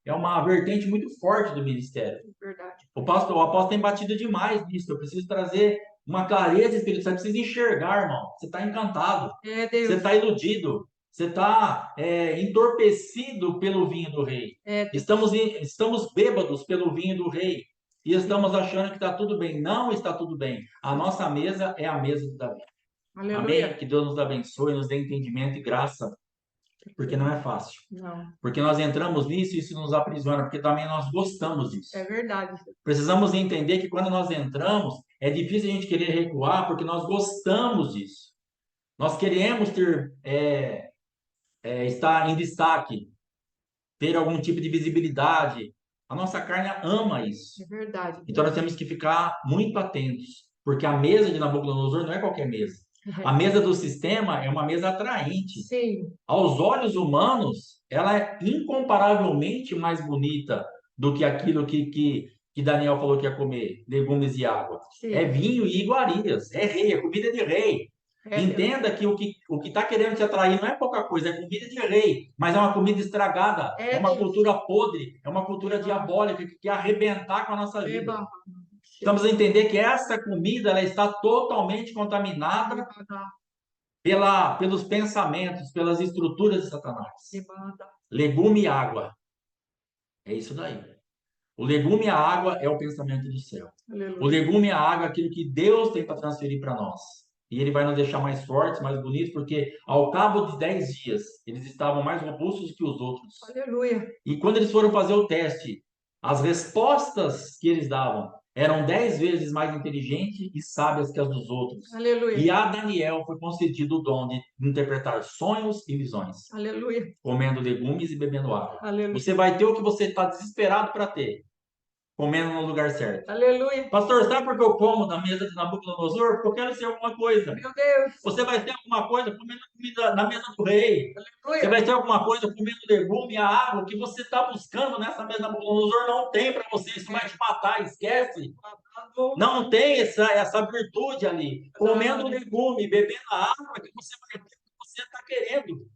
é uma vertente muito forte do ministério. verdade, O apóstolo tem batido demais nisso. Eu preciso trazer uma clareza espiritual. Você precisa enxergar, irmão. Você está encantado. é Você Deus, está iludido. Você está entorpecido pelo vinho do rei. é Deus, Estamos bêbados pelo vinho do rei. E sim, estamos achando que está tudo bem. Não está tudo bem. A nossa mesa é a mesa de Davi. Amém? aleluia, Que Deus nos abençoe, nos dê entendimento e graça, porque não é fácil. não, Porque nós entramos nisso e isso nos aprisiona, porque também nós gostamos é disso. verdade, Precisamos entender que quando nós entramos, é difícil a gente querer recuar, porque nós gostamos disso. Nós queremos estar em destaque, ter algum tipo de visibilidade. A nossa carne ama isso. é verdade, Então nós Deus, temos que ficar muito atentos, porque a mesa de Nabucodonosor não é qualquer mesa. A mesa do sistema é uma mesa atraente. sim, Aos olhos humanos, ela é incomparavelmente mais bonita do que aquilo que que Daniel falou que ia comer? Legumes e água. Sim. É vinho e iguarias. É rei, é comida de rei. É, Entenda que o que está querendo te atrair não é pouca coisa, é comida de rei, mas é uma comida estragada, é uma Deus. cultura podre, é uma cultura diabólica que quer arrebentar com a nossa vida. Eba. Precisamos entender que essa comida ela está totalmente contaminada pelos pensamentos, pelas estruturas de Satanás. Legume e água. É isso daí. O legume e a água é o pensamento do céu. Aleluia. O legume e a água é aquilo que Deus tem para transferir para nós. E Ele vai nos deixar mais fortes, mais bonitos, porque ao cabo de 10 dias, eles estavam mais robustos que os outros. Aleluia. E quando eles foram fazer o teste, as respostas que eles davam eram 10 vezes mais inteligentes e sábias que as dos outros. Aleluia. E a Daniel foi concedido o dom de interpretar sonhos e visões. Aleluia. Comendo legumes e bebendo água. Aleluia. Você vai ter o que você está desesperado para ter, comendo no lugar certo. Aleluia. Pastor, sabe por que eu como na mesa de Nabucodonosor? Porque eu quero ser alguma coisa. Meu Deus. Você vai ter alguma coisa comendo comida na mesa do rei. Aleluia. Você vai ter alguma coisa comendo legume, a água que você está buscando nessa mesa de Nabucodonosor não tem para você. Isso vai te matar, esquece. Não tem essa virtude ali. Comendo legume, bebendo a água que você vai ter, que você está querendo.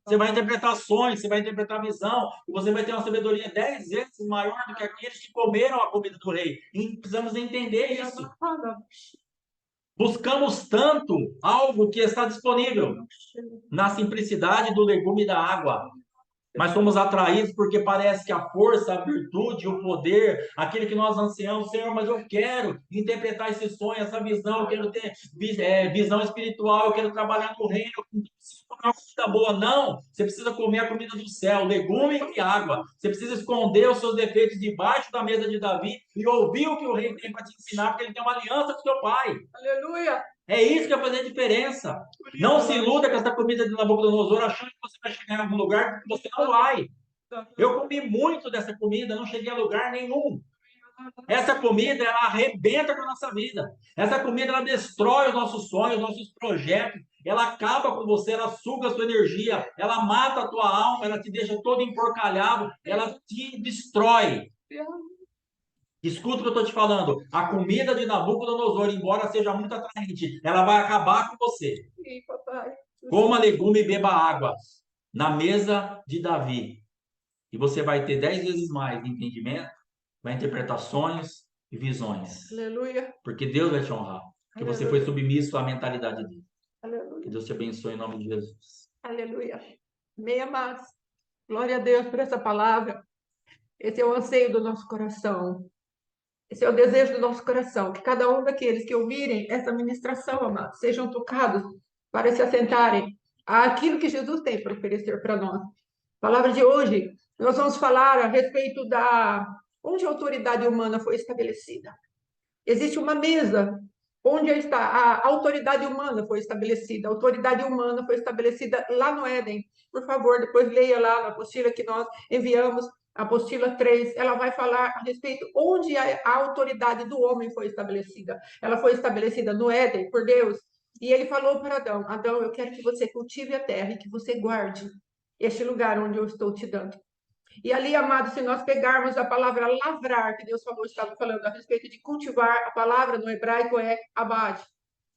Você vai interpretar sonhos, você vai interpretar visão, e você vai ter uma sabedoria 10 vezes maior do que aqueles que comeram a comida do rei. E precisamos entender isso. Buscamos tanto algo que está disponível na simplicidade do legume e da água. Mas somos atraídos porque parece que a força, a virtude, o poder, aquele que nós ansiamos, Senhor, mas eu quero interpretar esse sonho, essa visão, eu quero ter visão espiritual, eu quero trabalhar no reino, eu preciso comer uma comida boa. Não, você precisa comer a comida do céu, legume e água. Você precisa esconder os seus defeitos debaixo da mesa de Davi e ouvir o que o rei tem para te ensinar, porque ele tem uma aliança com seu pai. Aleluia. É isso que vai fazer a diferença. Não se iluda com essa comida de Nabucodonosor achando que você vai chegar em algum lugar, porque você não vai. Eu comi muito dessa comida, não cheguei a lugar nenhum. Essa comida, ela arrebenta com a nossa vida. Essa comida, ela destrói os nossos sonhos, os nossos projetos. Ela acaba com você, ela suga a sua energia, ela mata a tua alma, ela te deixa todo emporcalhado, ela te destrói. Escuta o que eu estou te falando. A comida de Nabucodonosor, embora seja muito atraente, ela vai acabar com você. Sim, papai. Coma legume e beba água na mesa de Davi. E você vai ter 10 vezes mais de entendimento, vai interpretar sonhos e visões. Aleluia. Porque Deus vai te honrar. Porque você foi submisso à mentalidade dele. Aleluia. Que Deus te abençoe em nome de Jesus. Aleluia. Amém, amados. Glória a Deus por essa palavra. Esse é o anseio do nosso coração. Esse é o desejo do nosso coração. Que cada um daqueles que ouvirem essa ministração, amados, sejam tocados para se assentarem àquilo que Jesus tem para oferecer para nós. A palavra de hoje, nós vamos falar a respeito da onde a autoridade humana foi estabelecida. Existe uma mesa onde a autoridade humana foi estabelecida. A autoridade humana foi estabelecida lá no Éden. Por favor, depois leia lá na apostila que nós enviamos, a apostila 3. Ela vai falar a respeito onde a autoridade do homem foi estabelecida. Ela foi estabelecida no Éden, por Deus. E ele falou para Adão: Adão, eu quero que você cultive a terra e que você guarde este lugar onde eu estou te dando. E ali, amado, se nós pegarmos a palavra lavrar, que Deus falou, estava falando a respeito de cultivar, a palavra no hebraico é abade.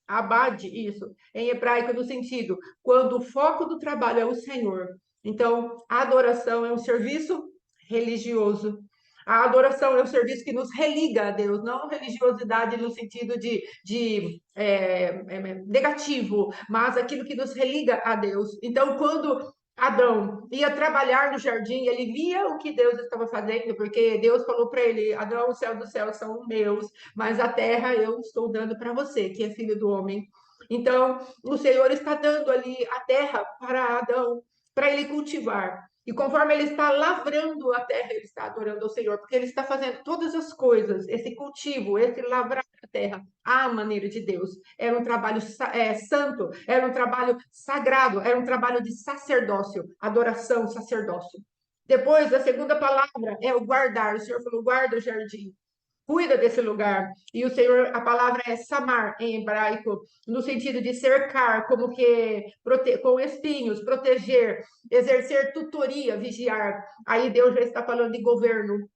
Abade, isso, em hebraico no sentido, quando o foco do trabalho é o Senhor. Então, a adoração é um serviço religioso. A adoração é um serviço que nos religa a Deus, não religiosidade no sentido de negativo, mas aquilo que nos religa a Deus. Então, quando Adão ia trabalhar no jardim, ele via o que Deus estava fazendo, porque Deus falou para ele: Adão, o céu dos céus são meus, mas a terra eu estou dando para você, que é filho do homem. Então, o Senhor está dando ali a terra para Adão, para ele cultivar. E conforme ele está lavrando a terra, ele está adorando ao Senhor, porque ele está fazendo todas as coisas, esse cultivo, esse lavrar a terra, à maneira de Deus. Era um trabalho santo, era um trabalho sagrado, era um trabalho de sacerdócio, adoração, sacerdócio. Depois, a segunda palavra é o guardar. O Senhor falou: guarda o jardim, cuida desse lugar. E o Senhor, a palavra é samar em hebraico, no sentido de cercar, como que com espinhos, proteger, exercer tutoria, vigiar. Aí Deus já está falando de governo.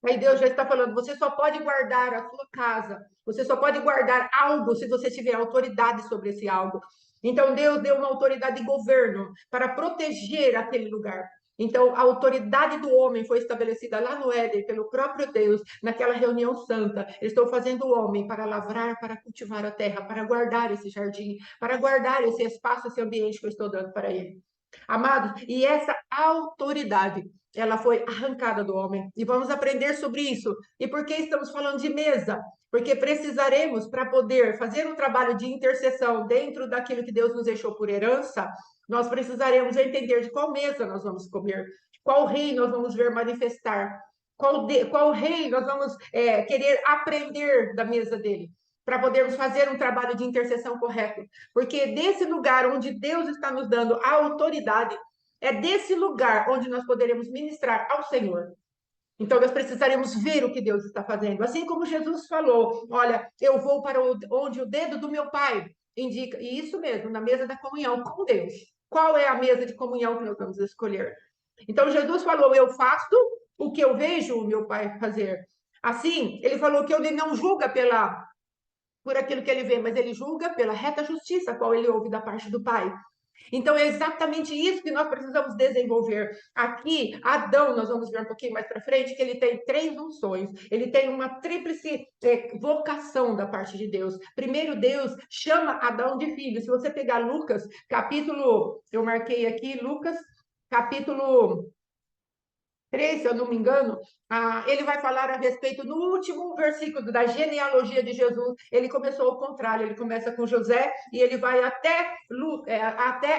Aí Deus já está falando, você só pode guardar a sua casa, você só pode guardar algo se você tiver autoridade sobre esse algo. Então Deus deu uma autoridade de governo para proteger aquele lugar. Então a autoridade do homem foi estabelecida lá no Éden pelo próprio Deus, naquela reunião santa. Eles estão fazendo o homem para lavrar, para cultivar a terra, para guardar esse jardim, para guardar esse espaço, esse ambiente que eu estou dando para ele. Amados, e essa autoridade, ela foi arrancada do homem. E vamos aprender sobre isso. E por que estamos falando de mesa? Porque precisaremos, para poder fazer um trabalho de intercessão dentro daquilo que Deus nos deixou por herança, nós precisaremos entender de qual mesa nós vamos comer, qual rei nós vamos ver manifestar, qual rei nós vamos querer aprender da mesa dele, para podermos fazer um trabalho de intercessão correto. Porque desse lugar onde Deus está nos dando a autoridade, é desse lugar onde nós poderemos ministrar ao Senhor. Então, nós precisaremos ver o que Deus está fazendo. Assim como Jesus falou: olha, eu vou para onde o dedo do meu Pai indica. E isso mesmo, na mesa da comunhão com Deus. Qual é a mesa de comunhão que nós vamos escolher? Então, Jesus falou: eu faço o que eu vejo o meu Pai fazer. Assim, ele falou que ele não julga por aquilo que ele vê, mas ele julga pela reta justiça, qual ele ouve da parte do Pai. Então, é exatamente isso que nós precisamos desenvolver. Aqui, Adão, nós vamos ver um pouquinho mais para frente, que ele tem 3 unções, ele tem uma tríplice vocação da parte de Deus. Primeiro, Deus chama Adão de filho. Se você pegar Lucas, capítulo, eu marquei aqui, Lucas, capítulo 3, se eu não me engano, ele vai falar a respeito, no último versículo da genealogia de Jesus, ele começou ao contrário, ele começa com José e ele vai até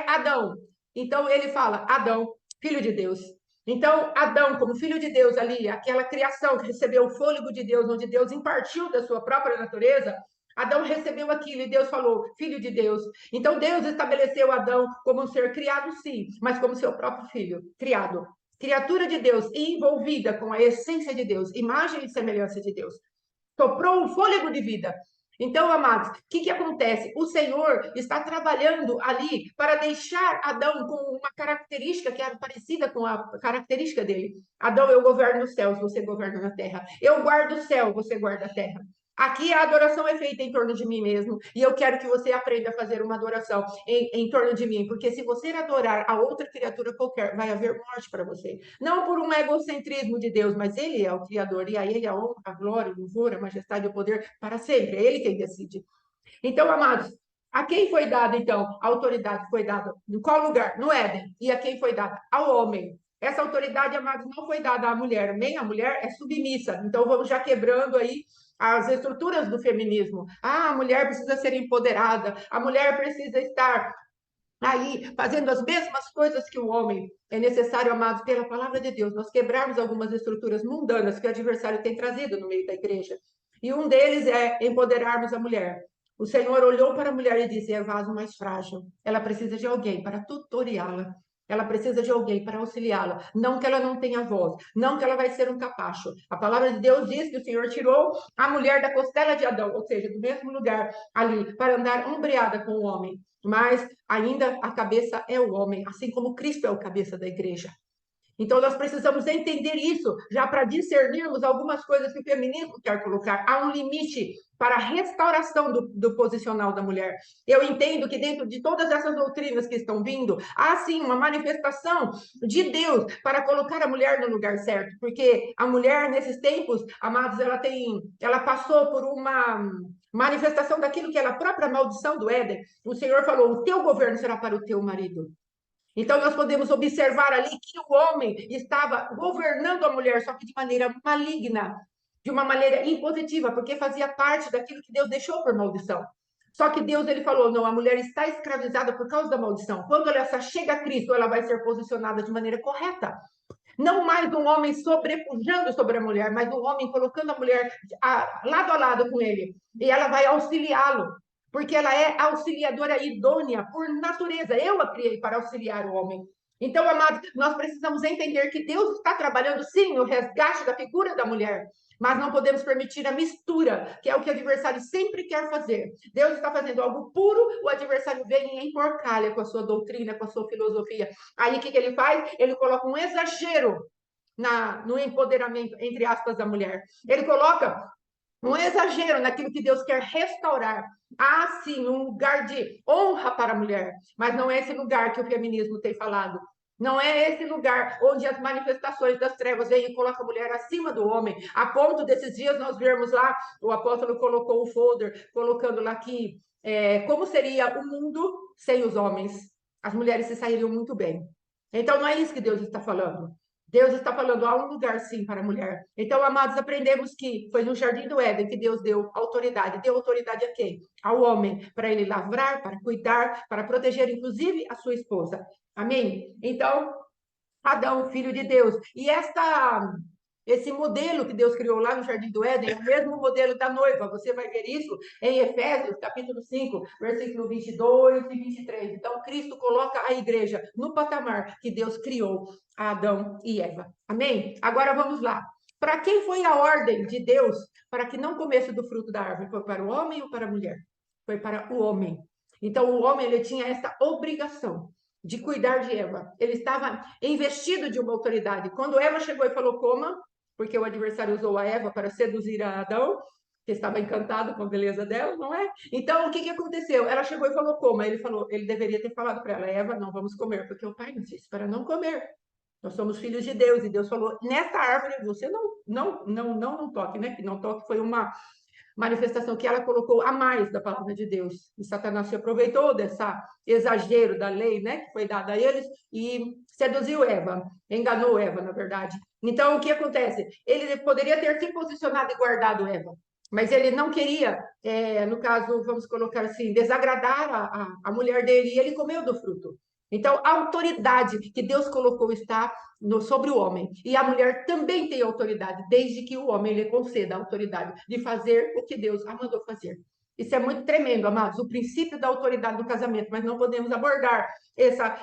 Adão. Então, ele fala, Adão, filho de Deus. Então, Adão, como filho de Deus ali, aquela criação que recebeu o fôlego de Deus, onde Deus impartiu da sua própria natureza, Adão recebeu aquilo e Deus falou, filho de Deus. Então, Deus estabeleceu Adão como um ser criado, sim, mas como seu próprio filho, criado. Criatura de Deus envolvida com a essência de Deus, imagem e semelhança de Deus. Soprou um fôlego de vida. Então, amados, o que acontece? O Senhor está trabalhando ali para deixar Adão com uma característica que é parecida com a característica dele. Adão, eu governo os céus, você governa na terra. Eu guardo o céu, você guarda a terra. Aqui a adoração é feita em torno de mim mesmo, e eu quero que você aprenda a fazer uma adoração em torno de mim, porque se você adorar a outra criatura qualquer, vai haver morte para você. Não por um egocentrismo de Deus, mas Ele é o Criador, e a Ele a honra, a glória, o louvor, a majestade e o poder para sempre. É Ele quem decide. Então, amados, a quem foi dada, então, a autoridade foi dada em qual lugar? No Éden. E a quem foi dada? Ao homem. Essa autoridade, amados, não foi dada à mulher, nem a mulher é submissa. Então, vamos já quebrando aí as estruturas do feminismo. A mulher precisa ser empoderada, a mulher precisa estar aí fazendo as mesmas coisas que o homem. É necessário, amados, pela palavra de Deus, nós quebrarmos algumas estruturas mundanas que o adversário tem trazido no meio da igreja. E um deles é empoderarmos a mulher. O Senhor olhou para a mulher e disse: é vaso mais frágil. Ela precisa de alguém para tutoriá-la. Ela precisa de alguém para auxiliá-la. Não que ela não tenha voz, não que ela vai ser um capacho. A palavra de Deus diz que o Senhor tirou a mulher da costela de Adão, ou seja, do mesmo lugar ali, para andar ombreada com o homem. Mas ainda a cabeça é o homem, assim como Cristo é o cabeça da igreja. Então, nós precisamos entender isso, já para discernirmos algumas coisas que o feminismo quer colocar. Há um limite para a restauração do posicional da mulher. Eu entendo que dentro de todas essas doutrinas que estão vindo, há sim uma manifestação de Deus para colocar a mulher no lugar certo, porque a mulher, nesses tempos, amados, ela passou por uma manifestação daquilo que era a própria maldição do Éden. O Senhor falou: o teu governo será para o teu marido. Então, nós podemos observar ali que o homem estava governando a mulher, só que de maneira maligna, de uma maneira impositiva, porque fazia parte daquilo que Deus deixou por maldição. Só que Deus, ele falou, não, a mulher está escravizada por causa da maldição. Quando ela chega a Cristo, ela vai ser posicionada de maneira correta. Não mais um homem sobrepujando sobre a mulher, mas um homem colocando a mulher lado a lado com ele. E ela vai auxiliá-lo, porque ela é auxiliadora idônea por natureza. Eu a criei para auxiliar o homem. Então, amados, nós precisamos entender que Deus está trabalhando, sim, no resgate da figura da mulher, mas não podemos permitir a mistura, que é o que o adversário sempre quer fazer. Deus está fazendo algo puro, o adversário vem e emporcalha com a sua doutrina, com a sua filosofia. Aí, o que ele faz? Ele coloca um exagero no empoderamento, entre aspas, da mulher. Ele coloca um exagero naquilo que Deus quer restaurar. Há, sim, um lugar de honra para a mulher, mas não é esse lugar que o feminismo tem falado. Não é esse lugar onde as manifestações das trevas vêm e colocam a mulher acima do homem, a ponto desses dias nós vermos lá, o apóstolo colocou um folder, colocando lá que como seria o mundo sem os homens. As mulheres se sairiam muito bem. Então, não é isso que Deus está falando. Deus está falando, há um lugar sim para a mulher. Então, amados, aprendemos que foi no Jardim do Éden que Deus deu autoridade. Deu autoridade a quem? Ao homem, para ele lavrar, para cuidar, para proteger, inclusive, a sua esposa. Amém? Então, Adão, filho de Deus. E esse modelo que Deus criou lá no Jardim do Éden é o mesmo modelo da noiva. Você vai ver isso em Efésios, capítulo 5, versículo 22 e 23. Então, Cristo coloca a igreja no patamar que Deus criou a Adão e Eva. Amém? Agora vamos lá. Para quem foi a ordem de Deus para que não comesse do fruto da árvore? Foi para o homem ou para a mulher? Foi para o homem. Então, o homem ele tinha essa obrigação de cuidar de Eva. Ele estava investido de uma autoridade. Quando Eva chegou e falou, coma, porque o adversário usou a Eva para seduzir a Adão, que estava encantado com a beleza dela, não é? Então, o que aconteceu? Ela chegou e falou, coma. Ele deveria ter falado para ela, Eva, não vamos comer, porque o pai nos disse para não comer. Nós somos filhos de Deus, e Deus falou, nessa árvore você não toque, né? Que não toque foi uma manifestação que ela colocou a mais da palavra de Deus. E Satanás se aproveitou dessa exagero da lei, né, que foi dada a eles e seduziu Eva, enganou Eva, na verdade. Então, o que acontece? Ele poderia ter se posicionado e guardado Eva, mas ele não queria, no caso, vamos colocar assim, desagradar a mulher dele, e ele comeu do fruto. Então, a autoridade que Deus colocou está sobre o homem. E a mulher também tem autoridade, desde que o homem lhe conceda a autoridade de fazer o que Deus a mandou fazer. Isso é muito tremendo, amados, o princípio da autoridade do casamento, mas não podemos abordar essa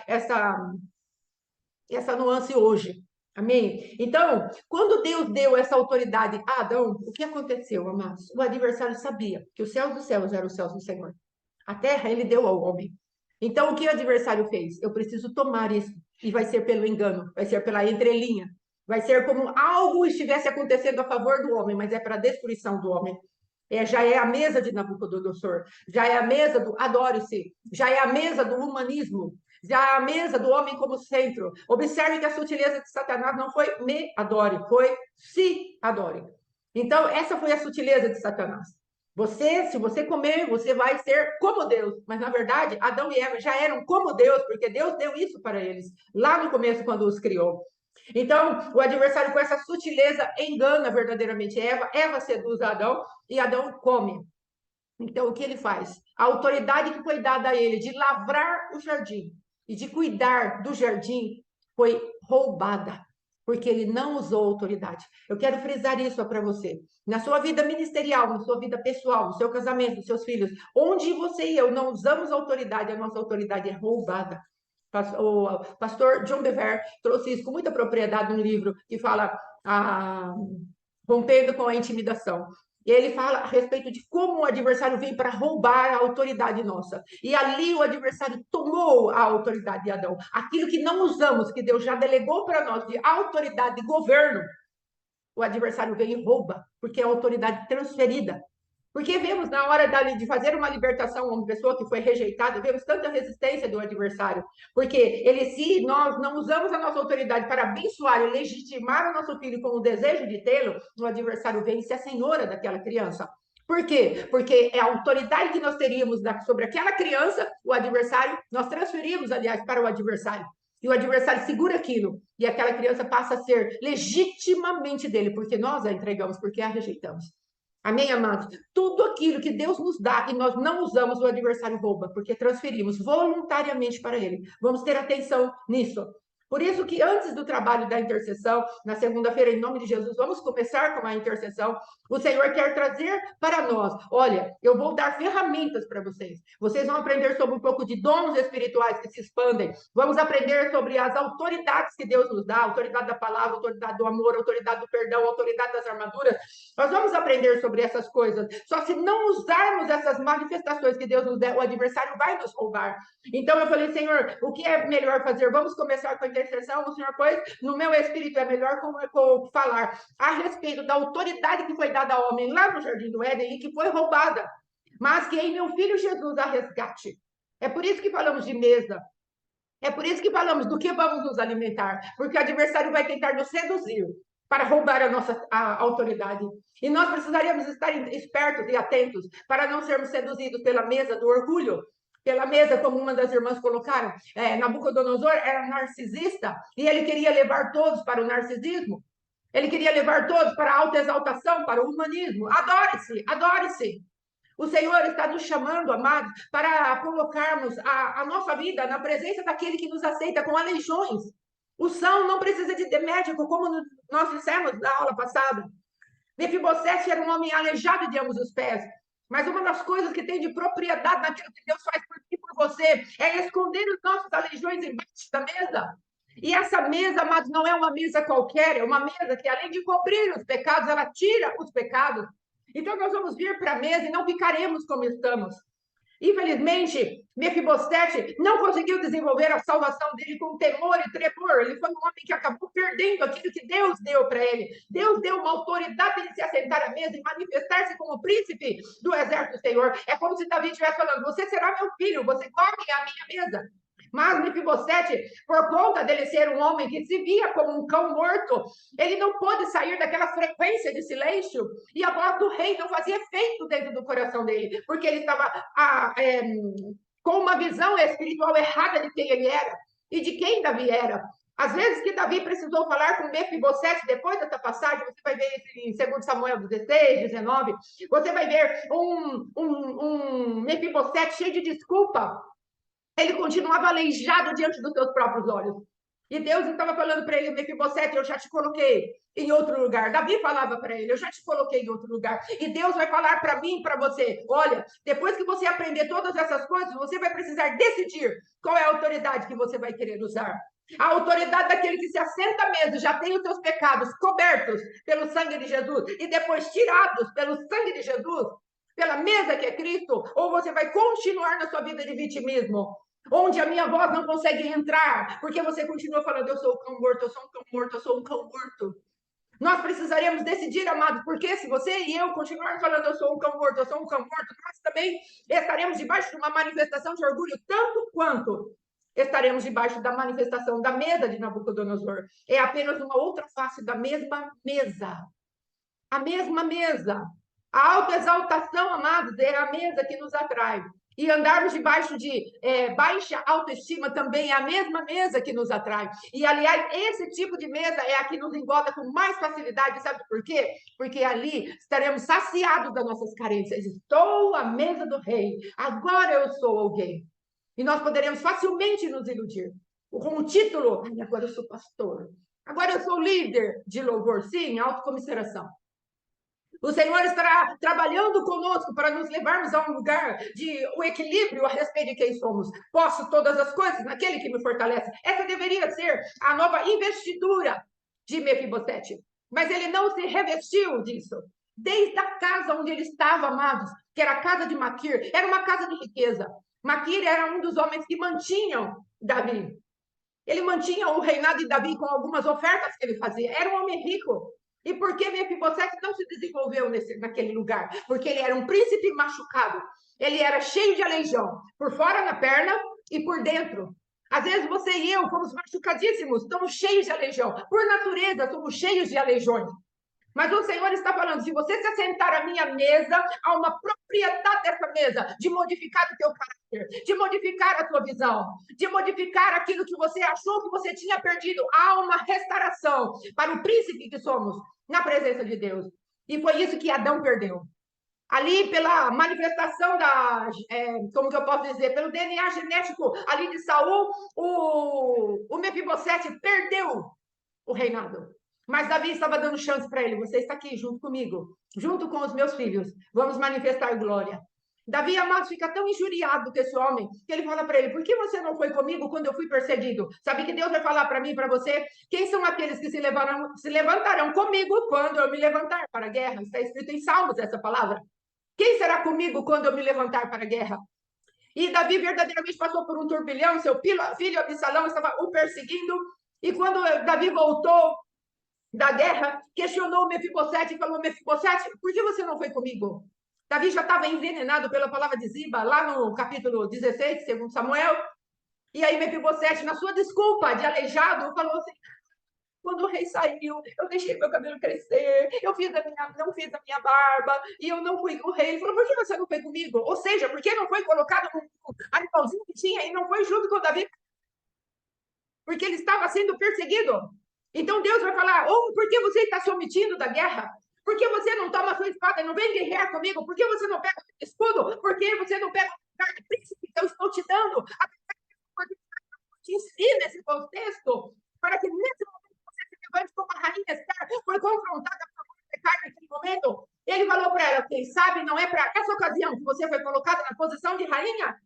nuance hoje. Amém? Então, quando Deus deu essa autoridade a Adão, o que aconteceu, amados? O adversário sabia que os céus dos céus eram os céus do Senhor. A terra ele deu ao homem. Então, o que o adversário fez? Eu preciso tomar isso. E vai ser pelo engano, vai ser pela entrelinha. Vai ser como algo estivesse acontecendo a favor do homem, mas é para a destruição do homem. Já é a mesa de Nabucodonosor, já é a mesa do adore-se, já é a mesa do humanismo, já é a mesa do homem como centro. Observe que a sutileza de Satanás não foi me adore, foi se adore. Então, essa foi a sutileza de Satanás. Se você comer, você vai ser como Deus. Mas, na verdade, Adão e Eva já eram como Deus, porque Deus deu isso para eles, lá no começo, quando os criou. Então, o adversário, com essa sutileza, engana verdadeiramente Eva. Eva seduz Adão e Adão come. Então, o que ele faz? A autoridade que foi dada a ele de lavrar o jardim e de cuidar do jardim foi roubada, porque ele não usou autoridade. Eu quero frisar isso para você. Na sua vida ministerial, na sua vida pessoal, no seu casamento, nos seus filhos, onde você e eu não usamos autoridade, a nossa autoridade é roubada. O pastor John Bevere trouxe isso com muita propriedade num livro que fala Rompendo com a Intimidação. E ele fala a respeito de como o adversário vem para roubar a autoridade nossa. E ali o adversário tomou a autoridade de Adão. Aquilo que não usamos, que Deus já delegou para nós de autoridade de governo, o adversário vem e rouba, porque é autoridade transferida. Porque vemos na hora de fazer uma libertação a uma pessoa que foi rejeitada, vemos tanta resistência do adversário. Porque se nós não usamos a nossa autoridade para abençoar e legitimar o nosso filho com o desejo de tê-lo, o adversário vem e se assenhora daquela criança. Por quê? Porque é a autoridade que nós teríamos sobre aquela criança, o adversário, nós transferimos, aliás, para o adversário. E o adversário segura aquilo. E aquela criança passa a ser legitimamente dele, porque nós a entregamos, porque a rejeitamos. Amém, amados? Tudo aquilo que Deus nos dá e nós não usamos, o adversário rouba, porque transferimos voluntariamente para ele. Vamos ter atenção nisso. Por isso que antes do trabalho da intercessão, na segunda-feira, em nome de Jesus, vamos começar com a intercessão. O Senhor quer trazer para nós, olha, eu vou dar ferramentas para vocês. Vocês vão aprender sobre um pouco de dons espirituais que se expandem. Vamos aprender sobre as autoridades que Deus nos dá, a autoridade da palavra, a autoridade do amor, a autoridade do perdão, a autoridade das armaduras. Nós vamos aprender sobre essas coisas. Só se não usarmos essas manifestações que Deus nos der, o adversário vai nos roubar. Então eu falei, Senhor, o que é melhor fazer? Vamos começar com a intercessão, o Senhor pôs no meu espírito, é melhor como falar a respeito da autoridade que foi dada ao homem lá no Jardim do Éden e que foi roubada, mas que em meu filho Jesus há resgate. É por isso que falamos de mesa. É por isso que falamos do que vamos nos alimentar, porque o adversário vai tentar nos seduzir para roubar a nossa autoridade. E nós precisaríamos estar espertos e atentos para não sermos seduzidos pela mesa do orgulho, pela mesa, como uma das irmãs colocaram. Nabucodonosor era narcisista e ele queria levar todos para o narcisismo. Ele queria levar todos para a autoexaltação, para o humanismo. Adore-se, adore-se. O Senhor está nos chamando, amados, para colocarmos a nossa vida na presença daquele que nos aceita com aleijões. O são não precisa de médico, como nós dissemos na aula passada. Mefibosete era um homem aleijado de ambos os pés. Mas uma das coisas que tem de propriedade naquilo que Deus faz por mim e por você é esconder os nossos aleijões embaixo da mesa. E essa mesa, amados, não é uma mesa qualquer, é uma mesa que, além de cobrir os pecados, ela tira os pecados. Então, nós vamos vir para a mesa e não ficaremos como estamos. Infelizmente, Mefibosete não conseguiu desenvolver a salvação dele com temor e tremor. Ele foi um homem que acabou perdendo aquilo que Deus deu para ele. Deus deu uma autoridade de se assentar à mesa e manifestar-se como príncipe do exército do Senhor. É como se Davi estivesse falando: você será meu filho, você come a minha mesa. Mas Mefibosete, por conta dele ser um homem que se via como um cão morto, ele não pôde sair daquela frequência de silêncio e a voz do rei não fazia efeito dentro do coração dele, porque ele estava com uma visão espiritual errada de quem ele era e de quem Davi era. Às vezes que Davi precisou falar com Mefibosete, depois dessa passagem, você vai ver isso em 2 Samuel 16, 19, você vai ver um Mefibosete cheio de desculpa. Ele continuava aleijado diante dos seus próprios olhos. E Deus estava falando para ele: Mefibosete, eu já te coloquei em outro lugar. Davi falava para ele: eu já te coloquei em outro lugar. E Deus vai falar para mim e para você: olha, depois que você aprender todas essas coisas, você vai precisar decidir qual é a autoridade que você vai querer usar. A autoridade daquele que se assenta à mesa, já tem os seus pecados cobertos pelo sangue de Jesus e depois tirados pelo sangue de Jesus, pela mesa que é Cristo, ou você vai continuar na sua vida de vitimismo, onde a minha voz não consegue entrar, porque você continua falando: eu sou um cão morto, eu sou um cão morto, eu sou um cão morto. Nós precisaremos decidir, amados, porque se você e eu continuarmos falando: eu sou um cão morto, eu sou um cão morto, nós também estaremos debaixo de uma manifestação de orgulho, tanto quanto estaremos debaixo da manifestação da mesa de Nabucodonosor. É apenas uma outra face da mesma mesa. A mesma mesa. A autoexaltação, amados, é a mesa que nos atrai. E andarmos debaixo de baixa autoestima também é a mesma mesa que nos atrai. E, aliás, esse tipo de mesa é a que nos engorda com mais facilidade. Sabe por quê? Porque ali estaremos saciados das nossas carências. Estou à mesa do rei. Agora eu sou alguém. E nós poderemos facilmente nos iludir. Com o título: agora eu sou pastor. Agora eu sou líder de louvor. Sim, autocomiseração. O Senhor estará trabalhando conosco para nos levarmos a um lugar de o equilíbrio a respeito de quem somos. Posso todas as coisas naquele que me fortalece. Essa deveria ser a nova investidura de Mefibosete. Mas ele não se revestiu disso. Desde a casa onde ele estava, amados, que era a casa de Maquir, era uma casa de riqueza. Maquir era um dos homens que mantinham Davi. Ele mantinha o reinado de Davi com algumas ofertas que ele fazia. Era um homem rico. E por que Mefibosete não se desenvolveu naquele lugar? Porque ele era um príncipe machucado. Ele era cheio de aleijão, por fora na perna e por dentro. Às vezes você e eu fomos machucadíssimos, estamos cheios de aleijão. Por natureza, somos cheios de aleijões. Mas o Senhor está falando: se você se assentar à minha mesa, há uma propriedade dessa mesa de modificar o teu caráter, de modificar a tua visão, de modificar aquilo que você achou que você tinha perdido. Há uma restauração para o príncipe que somos na presença de Deus. E foi isso que Adão perdeu. Ali, pela manifestação como que eu posso dizer, pelo DNA genético ali de Saul, o Mefibosete perdeu o reinado. Mas Davi estava dando chance para ele: você está aqui junto comigo, junto com os meus filhos, vamos manifestar glória. Davi, amado, fica tão injuriado com esse homem, que ele fala para ele: por que você não foi comigo quando eu fui perseguido? Sabe que Deus vai falar para mim e para você? Quem são aqueles que se levantarão comigo quando eu me levantar para a guerra? Está escrito em Salmos essa palavra. Quem será comigo quando eu me levantar para a guerra? E Davi verdadeiramente passou por um turbilhão. Seu filho Absalão estava o perseguindo. E quando Davi voltou da guerra, questionou Mefibosete e falou: Mefibosete, por que você não foi comigo? Davi já estava envenenado pela palavra de Ziba, lá no capítulo 16, segundo Samuel. E aí Mefibosete, na sua desculpa de aleijado, falou assim: quando o rei saiu, eu deixei meu cabelo crescer, não fiz a minha barba, e eu não fui com o rei. Ele falou: por que você não foi comigo? Ou seja, por que não foi colocado no animalzinho que tinha e não foi junto com Davi? Porque ele estava sendo perseguido. Então Deus vai falar: por que você está se omitindo da guerra? Por que você não toma sua espada e não vem guerrear comigo? Por que você não pega o escudo? Por que você não pega o lugar de príncipe que eu estou te dando? Te ensina esse contexto para que nesse momento você se levante como a rainha Esther foi confrontada por Mordecai naquele momento. Ele falou para ela: quem sabe não é para essa ocasião que você foi colocada na posição de rainha?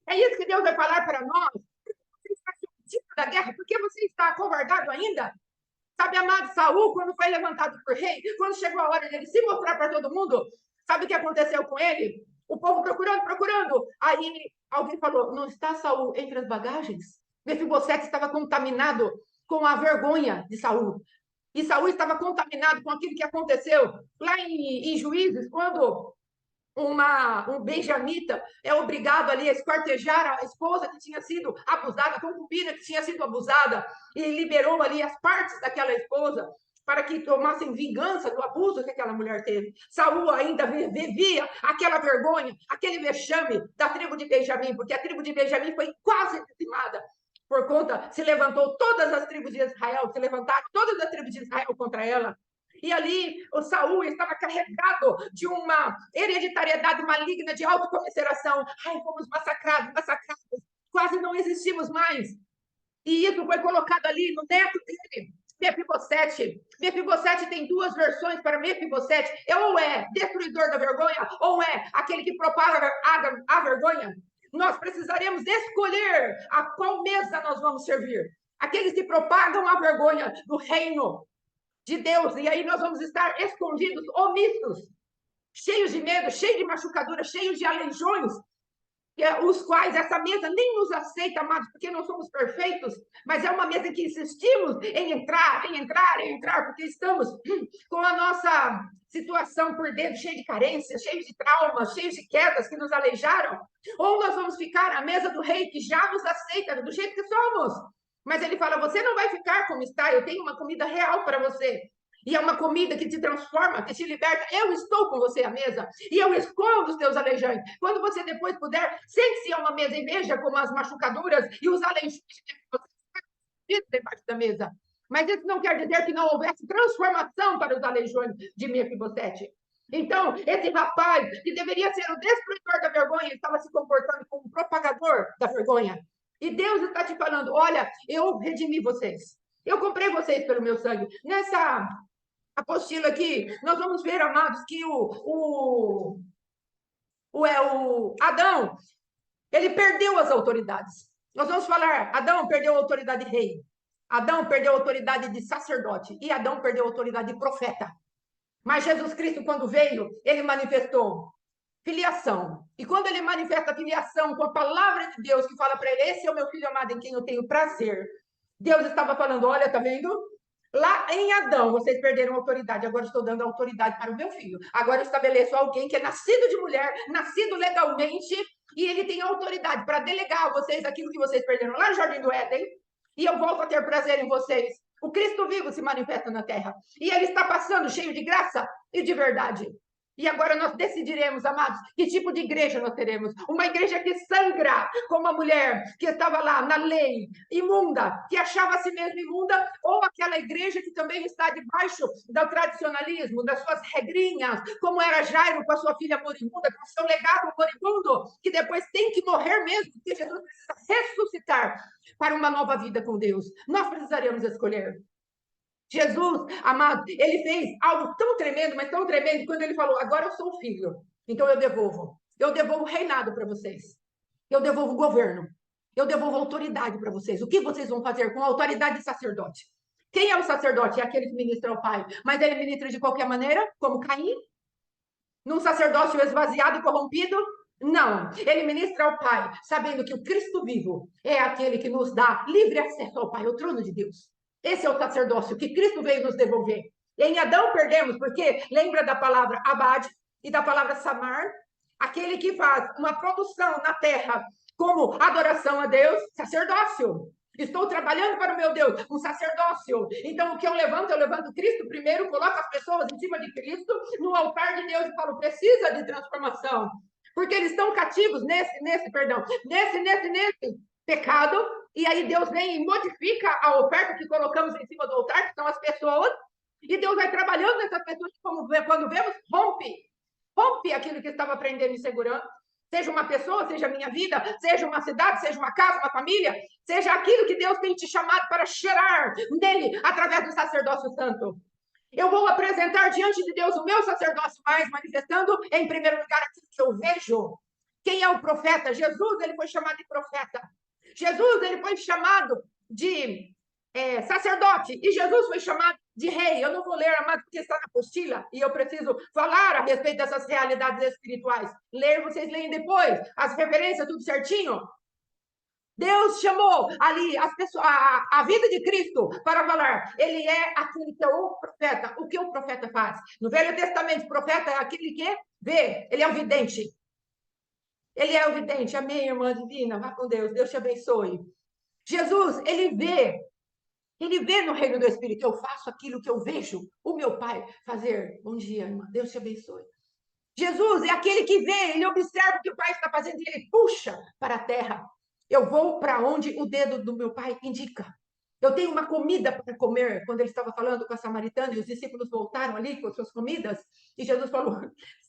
É isso que Deus vai falar para nós. Você está se omitindo da guerra porque você está acovardado ainda. Sabe, amado, Saul, quando foi levantado por rei, quando chegou a hora dele se mostrar para todo mundo, sabe o que aconteceu com ele? O povo procurando, procurando. Aí alguém falou: não está Saul entre as bagagens? Mefibosete estava contaminado com a vergonha de Saul. E Saul estava contaminado com aquilo que aconteceu lá em Juízes, quando um benjamita é obrigado ali a esquartejar a esposa que tinha sido abusada, a concubina que tinha sido abusada, e liberou ali as partes daquela esposa para que tomassem vingança do abuso que aquela mulher teve. Saul ainda vivia aquela vergonha, aquele vexame da tribo de Benjamim, porque a tribo de Benjamim foi quase dizimada por conta, se levantou todas as tribos de Israel, se levantaram todas as tribos de Israel contra ela. E ali o Saul estava carregado de uma hereditariedade maligna de autocomiseração. Ai, fomos massacrados, massacrados, quase não existimos mais. E isso foi colocado ali no neto dele, Mefibosete. Mefibosete tem duas versões para Mefibosete. Ou é destruidor da vergonha, ou é aquele que propaga a vergonha. Nós precisaremos escolher a qual mesa nós vamos servir. Aqueles que propagam a vergonha do reino de Deus, e aí nós vamos estar escondidos, omissos, cheios de medo, cheios de machucaduras, cheios de aleijões, os quais essa mesa nem nos aceita, amados, porque não somos perfeitos, mas é uma mesa em que insistimos em entrar, porque estamos com a nossa situação por dentro cheia de carências, cheia de traumas, cheia de quedas que nos aleijaram, ou nós vamos ficar à mesa do rei que já nos aceita do jeito que somos. Mas ele fala: você não vai ficar como está, eu tenho uma comida real para você. E é uma comida que te transforma, que te liberta. Eu estou com você à mesa e eu escondo os teus aleijões. Quando você depois puder, sente-se a uma mesa e veja como as machucaduras e os aleijões debaixo da mesa. Mas isso não quer dizer que não houvesse transformação para os aleijões de Mefibosete. Então, esse rapaz, que deveria ser o destruidor da vergonha, estava se comportando como um propagador da vergonha. E Deus está te falando: olha, eu redimi vocês. Eu comprei vocês pelo meu sangue. Nessa apostila aqui, nós vamos ver, amados, que o Adão, ele perdeu as autoridades. Nós vamos falar: Adão perdeu a autoridade de rei, Adão perdeu a autoridade de sacerdote e Adão perdeu a autoridade de profeta. Mas Jesus Cristo, quando veio, ele manifestou filiação. E quando ele manifesta filiação com a palavra de Deus, que fala para ele: esse é o meu filho amado em quem eu tenho prazer. Deus estava falando: olha, tá vendo? Lá em Adão, vocês perderam a autoridade. Agora estou dando a autoridade para o meu filho. Agora eu estabeleço alguém que é nascido de mulher, nascido legalmente, e ele tem autoridade para delegar a vocês aquilo que vocês perderam lá no Jardim do Éden. E eu volto a ter prazer em vocês. O Cristo vivo se manifesta na terra. E ele está passando cheio de graça e de verdade. E agora nós decidiremos, amados, que tipo de igreja nós teremos. Uma igreja que sangra, como a mulher que estava lá na lei, imunda, que achava a si mesma imunda, ou aquela igreja que também está debaixo do tradicionalismo, das suas regrinhas, como era Jairo com a sua filha moribunda, com o seu legado moribundo, que depois tem que morrer mesmo, porque Jesus precisa ressuscitar para uma nova vida com Deus. Nós precisaremos escolher. Jesus, amado, ele fez algo tão tremendo, mas tão tremendo, quando ele falou: agora eu sou o filho, então eu devolvo o reinado para vocês, eu devolvo o governo, eu devolvo a autoridade para vocês. O que vocês vão fazer com a autoridade de sacerdote? Quem é o sacerdote? É aquele que ministra ao Pai, mas ele ministra de qualquer maneira, como Caim? Num sacerdócio esvaziado e corrompido? Não, ele ministra ao Pai, sabendo que o Cristo vivo é aquele que nos dá livre acesso ao Pai, ao trono de Deus. Esse é o sacerdócio que Cristo veio nos devolver. E em Adão perdemos, porque lembra da palavra abade e da palavra samar, aquele que faz uma produção na terra como adoração a Deus, sacerdócio. Estou trabalhando para o meu Deus, um sacerdócio. Então, o que eu levanto Cristo primeiro, coloco as pessoas em cima de Cristo, no altar de Deus e falo, precisa de transformação. Porque eles estão cativos nesse pecado, e aí Deus vem e modifica a oferta que colocamos em cima do altar, que são as pessoas, e Deus vai trabalhando nessas pessoas, como quando vemos, rompe aquilo que estava prendendo e segurando, seja uma pessoa, seja a minha vida, seja uma cidade, seja uma casa, uma família, seja aquilo que Deus tem te chamado para cheirar nele, através do sacerdócio santo. Eu vou apresentar diante de Deus o meu sacerdócio mais, manifestando, em primeiro lugar, aquilo que eu vejo. Quem é o profeta? Jesus, ele foi chamado de profeta. Jesus, ele foi chamado de sacerdote, e Jesus foi chamado de rei. Eu não vou ler, amado, porque está na apostila, e eu preciso falar a respeito dessas realidades espirituais. Ler, vocês leem depois, as referências, tudo certinho. Deus chamou ali as pessoas, a vida de Cristo para falar. Ele é aquele que é o profeta. O que o profeta faz? No Velho Testamento, o profeta é aquele que vê. Ele é o vidente. Ele é o vidente. Amém, irmã divina. Vá com Deus. Deus te abençoe. Jesus, ele vê. Ele vê no reino do Espírito. Eu faço aquilo que eu vejo o meu Pai fazer. Bom dia, irmã. Deus te abençoe. Jesus é aquele que vê. Ele observa o que o Pai está fazendo e ele puxa para a terra. Eu vou para onde o dedo do meu pai indica. Eu tenho uma comida para comer. Quando ele estava falando com a samaritana e os discípulos voltaram ali com as suas comidas, e Jesus falou: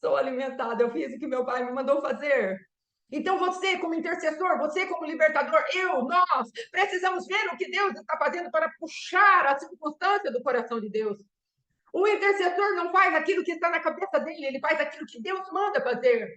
sou alimentado, eu fiz o que meu pai me mandou fazer. Então você, como intercessor, você, como libertador, nós precisamos ver o que Deus está fazendo para puxar a circunstância do coração de Deus. O intercessor não faz aquilo que está na cabeça dele, ele faz aquilo que Deus manda fazer.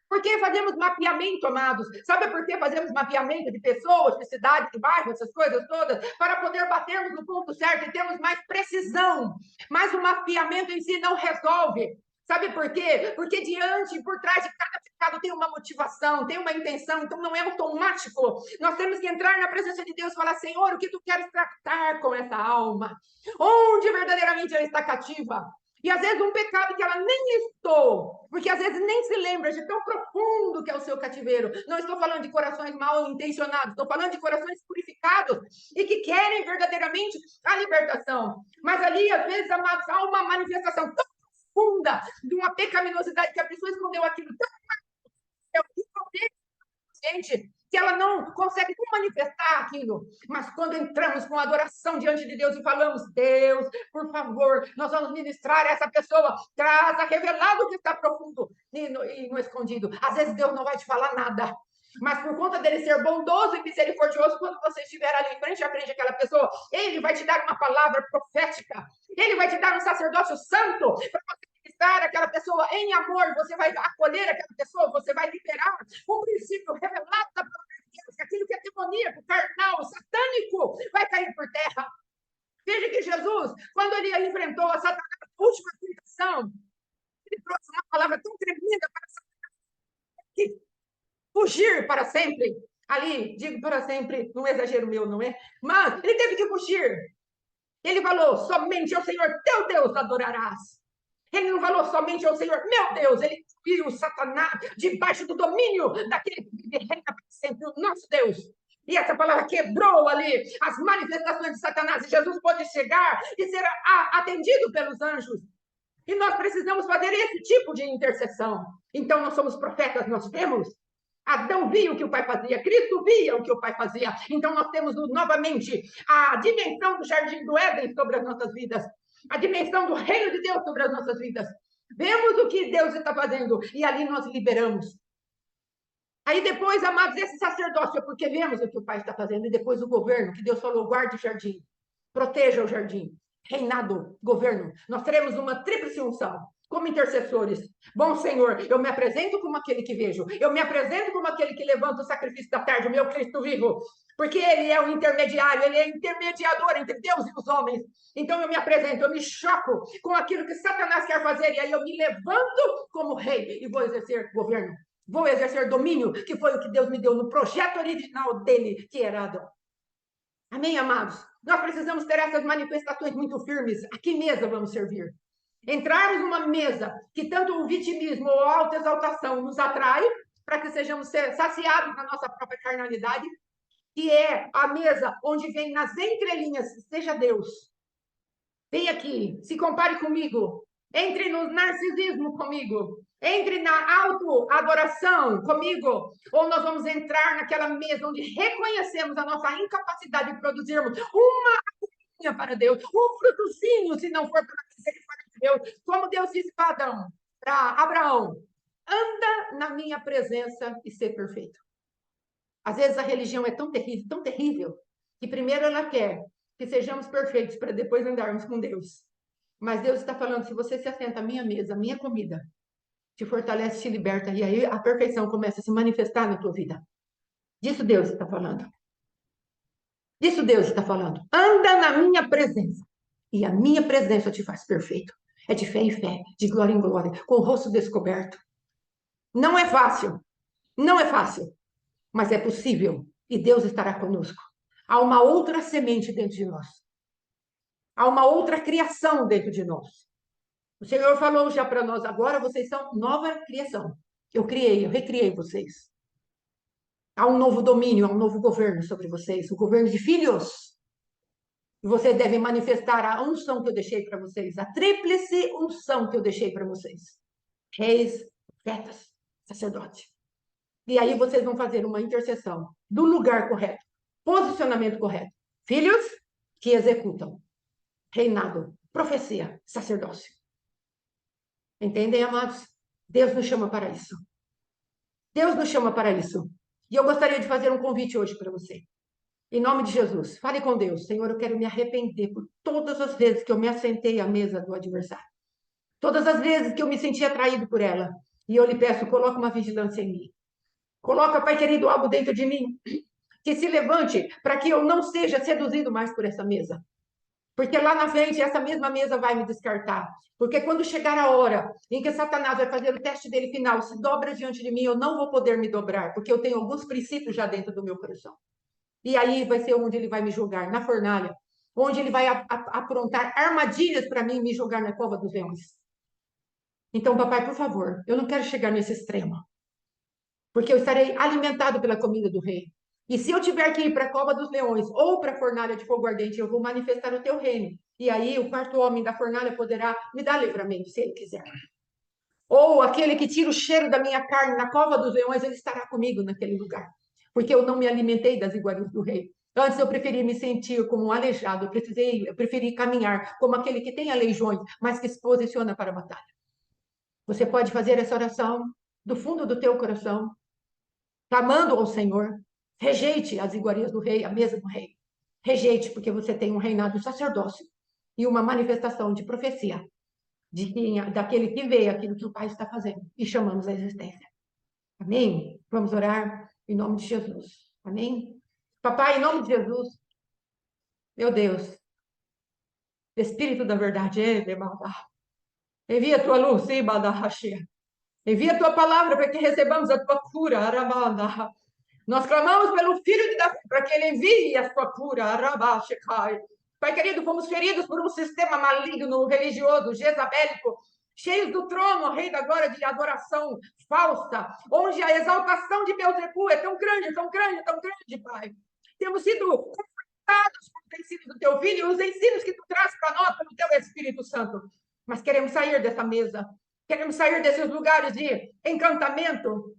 Por que fazemos mapeamento, amados? Sabe por que fazemos mapeamento de pessoas, de cidade, de bairro, essas coisas todas? Para poder batermos no ponto certo e termos mais precisão. Mas o mapeamento em si não resolve. Sabe por quê? Porque diante, por trás de cada pecado tem uma motivação, tem uma intenção, então não é automático. Nós temos que entrar na presença de Deus e falar: Senhor, o que tu queres tratar com essa alma? Onde verdadeiramente ela está cativa? E às vezes um pecado que ela nem listou, porque às vezes nem se lembra de tão profundo que é o seu cativeiro. Não estou falando de corações mal intencionados, estou falando de corações purificados e que querem verdadeiramente a libertação. Mas ali, às vezes, amados, há uma manifestação tão profunda de uma pecaminosidade que a pessoa escondeu aquilo tão gente que ela não consegue manifestar aquilo. Mas quando entramos com adoração diante de Deus e falamos: Deus, por favor, nós vamos ministrar essa pessoa, traz a revelado o que está profundo e no escondido. Às vezes Deus não vai te falar nada, mas por conta dele ser bondoso e misericordioso, quando você estiver ali em frente àquela pessoa, ele vai te dar uma palavra profética, ele vai te dar um sacerdócio santo para você ministrar aquela pessoa em amor, você vai acolher aquela pessoa, você vai liberar um princípio revelado da palavra de Deus, que aquilo que é demoníaco, carnal, satânico, vai cair por terra. Veja que Jesus, quando ele enfrentou a Satanás, a última tentação, ele trouxe uma palavra tão tremenda para Satanás que fugir para sempre. Ali, digo para sempre, não é exagero meu, não é? Mas ele teve que fugir. Ele falou: somente ao Senhor teu Deus adorarás. Ele não falou somente ao Senhor, meu Deus, ele viu Satanás debaixo do domínio daquele que reina para sempre, o nosso Deus. E essa palavra quebrou ali as manifestações de Satanás, e Jesus pode chegar e ser atendido pelos anjos. E nós precisamos fazer esse tipo de intercessão. Então, nós somos profetas, nós vemos. Adão via o que o pai fazia, Cristo via o que o pai fazia. Então, nós temos novamente a dimensão do jardim do Éden sobre as nossas vidas, a dimensão do reino de Deus sobre as nossas vidas. Vemos o que Deus está fazendo e ali nós liberamos. Aí depois, amados, esse sacerdócio é porque vemos o que o pai está fazendo, e depois o governo, que Deus falou: guarde o jardim, proteja o jardim. Reinado, governo, nós teremos uma tríplice unção. Como intercessores, bom Senhor, eu me apresento como aquele que vejo, eu me apresento como aquele que levanta o sacrifício da tarde, o meu Cristo vivo, porque ele é o intermediário, ele é intermediador entre Deus e os homens. Então eu me apresento, eu me choco com aquilo que Satanás quer fazer, e aí eu me levanto como rei e vou exercer governo, vou exercer domínio, que foi o que Deus me deu no projeto original dele, que era Adão. Amém, amados? Nós precisamos ter essas manifestações muito firmes. A que mesa vamos servir? Entrarmos numa mesa que tanto o vitimismo ou a autoexaltação nos atrai, para que sejamos saciados na nossa própria carnalidade, que é a mesa onde vem nas entrelinhas, seja Deus. Vem aqui, se compare comigo. Entre no narcisismo comigo. Entre na autoadoração comigo. Ou nós vamos entrar naquela mesa onde reconhecemos a nossa incapacidade de produzirmos uma para Deus, um frutozinho, se não for pela misericórdia de Deus. Como Deus disse para Abraão, anda na minha presença e ser perfeito. Às vezes a religião é tão terrível, que primeiro ela quer que sejamos perfeitos para depois andarmos com Deus. Mas Deus está falando, se você se assenta à minha mesa, à minha comida, te fortalece, te liberta, e aí a perfeição começa a se manifestar na tua vida. Disso Deus está falando. Disso Deus está falando. Anda na minha presença. E a minha presença te faz perfeito. É de fé em fé, de glória em glória, com o rosto descoberto. Não é fácil. Não é fácil. Mas é possível. E Deus estará conosco. Há uma outra semente dentro de nós. Há uma outra criação dentro de nós. O Senhor falou já para nós, agora vocês são nova criação. Eu recriei vocês. Há um novo domínio, há um novo governo sobre vocês, o governo de filhos. E vocês devem manifestar a unção que eu deixei para vocês, a tríplice unção que eu deixei para vocês. Reis, profetas, sacerdote. E aí vocês vão fazer uma intercessão do lugar correto, posicionamento correto. Filhos que executam. Reinado, profecia, sacerdócio. Entendem, amados? Deus nos chama para isso. Deus nos chama para isso. E eu gostaria de fazer um convite hoje para você. Em nome de Jesus, fale com Deus. Senhor, eu quero me arrepender por todas as vezes que eu me assentei à mesa do adversário. Todas as vezes que eu me senti atraído por ela. E eu lhe peço, coloque uma vigilância em mim. Coloca, Pai querido, algo dentro de mim que se levante para que eu não seja seduzido mais por essa mesa. Porque lá na frente, essa mesma mesa vai me descartar. Porque quando chegar a hora em que Satanás vai fazer o teste dele final, se dobra diante de mim, eu não vou poder me dobrar, porque eu tenho alguns princípios já dentro do meu coração. E aí vai ser onde ele vai me julgar, na fornalha. Onde ele vai aprontar armadilhas para mim e me jogar na cova dos leões. Então, papai, por favor, eu não quero chegar nesse extremo. Porque eu estarei alimentado pela comida do rei. E se eu tiver que ir para a cova dos leões ou para a fornalha de fogo ardente, eu vou manifestar o teu reino. E aí o quarto homem da fornalha poderá me dar livramento, se ele quiser. Ou aquele que tira o cheiro da minha carne na cova dos leões, ele estará comigo naquele lugar. Porque eu não me alimentei das iguarias do rei. Antes eu preferi me sentir como um aleijado, eu preferi caminhar como aquele que tem aleijões, mas que se posiciona para a batalha. Você pode fazer essa oração do fundo do teu coração, clamando ao Senhor. Rejeite as iguarias do rei, a mesa do rei. Rejeite, porque você tem um reinado sacerdócio e uma manifestação de profecia daquele que vê aquilo que o Pai está fazendo e chamamos a existência. Amém? Vamos orar em nome de Jesus. Amém? Papai, em nome de Jesus, meu Deus, Espírito da verdade, envia a tua luz, envia a tua palavra para que recebamos a tua cura, Arabanda. Nós clamamos pelo Filho de Davi para que ele envie a sua cura, Arabashecai. Pai querido, fomos feridos por um sistema maligno, religioso, jezabélico, cheios do trono, Rei da Glória, de adoração falsa, onde a exaltação de Beelzebul é tão grande, tão grande, tão grande, Pai. Temos sido confrontados com os ensinos do teu Filho e os ensinos que tu traz para nós pelo teu Espírito Santo. Mas queremos sair dessa mesa, queremos sair desses lugares de encantamento,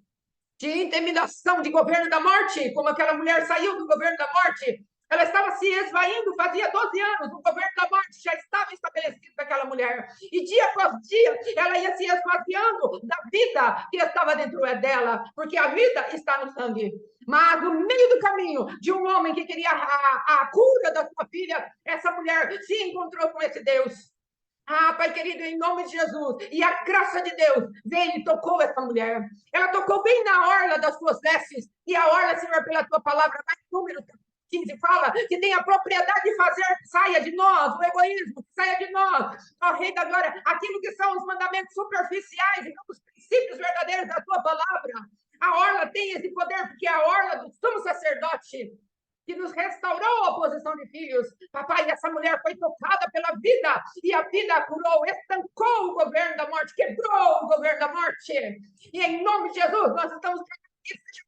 de intimidação, de governo da morte, como aquela mulher saiu do governo da morte. Ela estava se esvaindo, fazia 12 anos, o governo da morte já estava estabelecido daquela mulher. E dia após dia, ela ia se esvaziando da vida que estava dentro dela, porque a vida está no sangue. Mas no meio do caminho de um homem que queria a cura da sua filha, essa mulher se encontrou com esse Deus. Ah, Pai querido, em nome de Jesus, e a graça de Deus veio e tocou essa mulher. Ela tocou bem na orla das suas vestes, e a orla, Senhor, pela tua palavra, vai em Números 15, fala que tem a propriedade de fazer que saia de nós, o egoísmo, que saia de nós, ó Rei da Glória, aquilo que são os mandamentos superficiais e não os princípios verdadeiros da tua palavra. A orla tem esse poder, porque é a orla do sumo sacerdote. que nos restaurou a posição de filhos. Papai, essa mulher foi tocada pela vida, e a vida curou, estancou o governo da morte, quebrou o governo da morte. E em nome de Jesus, nós estamos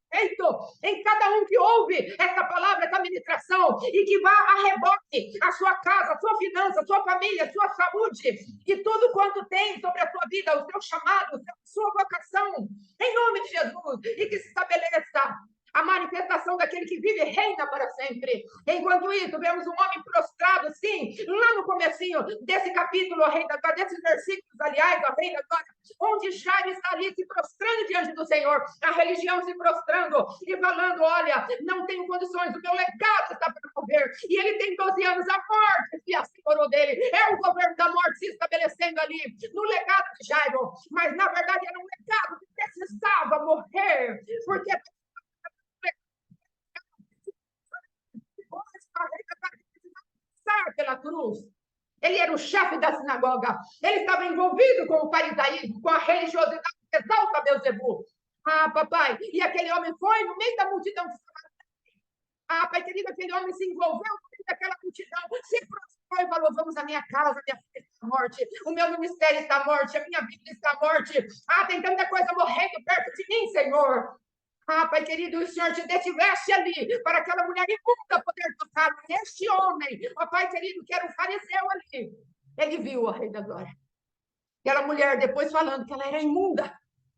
feito em cada um que ouve essa palavra, essa ministração, e que vá a rebote a sua casa, a sua finança, a sua família, a sua saúde, e tudo quanto tem sobre a sua vida, o seu chamado, a sua vocação, em nome de Jesus, e que se estabeleça a manifestação daquele que vive e reina para sempre. Enquanto isso, vemos um homem prostrado, sim, lá no comecinho desse capítulo, Rei da Glória, desses versículos, aliás, ó Rei da Glória, onde Jairo está ali se prostrando diante do Senhor, a religião se prostrando e falando, olha, não tenho condições, o meu legado está para morrer, e ele tem 12 anos, a morte se assegurou dele, é o governo da morte se estabelecendo ali, no legado de Jairo, mas na verdade era um legado que precisava morrer, porque pela cruz. Ele era o chefe da sinagoga. Ele estava envolvido com o farisaísmo, com a religiosidade que exalta Beelzebul. Ah, papai, e aquele homem foi no meio da multidão. Ah, pai querido, aquele homem se envolveu no meio daquela multidão, se prostrou e falou, vamos à minha casa, minha filha está morte, o meu ministério está morte, a minha vida está morte. Ah, tem tanta coisa morrendo perto de mim, Senhor. Ah, Pai querido, o Senhor te detivesse ali para aquela mulher imunda poder tocar neste homem. Ó, Pai querido, que era um fariseu ali. Ele viu a Rei da Glória. Aquela mulher depois falando que ela era imunda.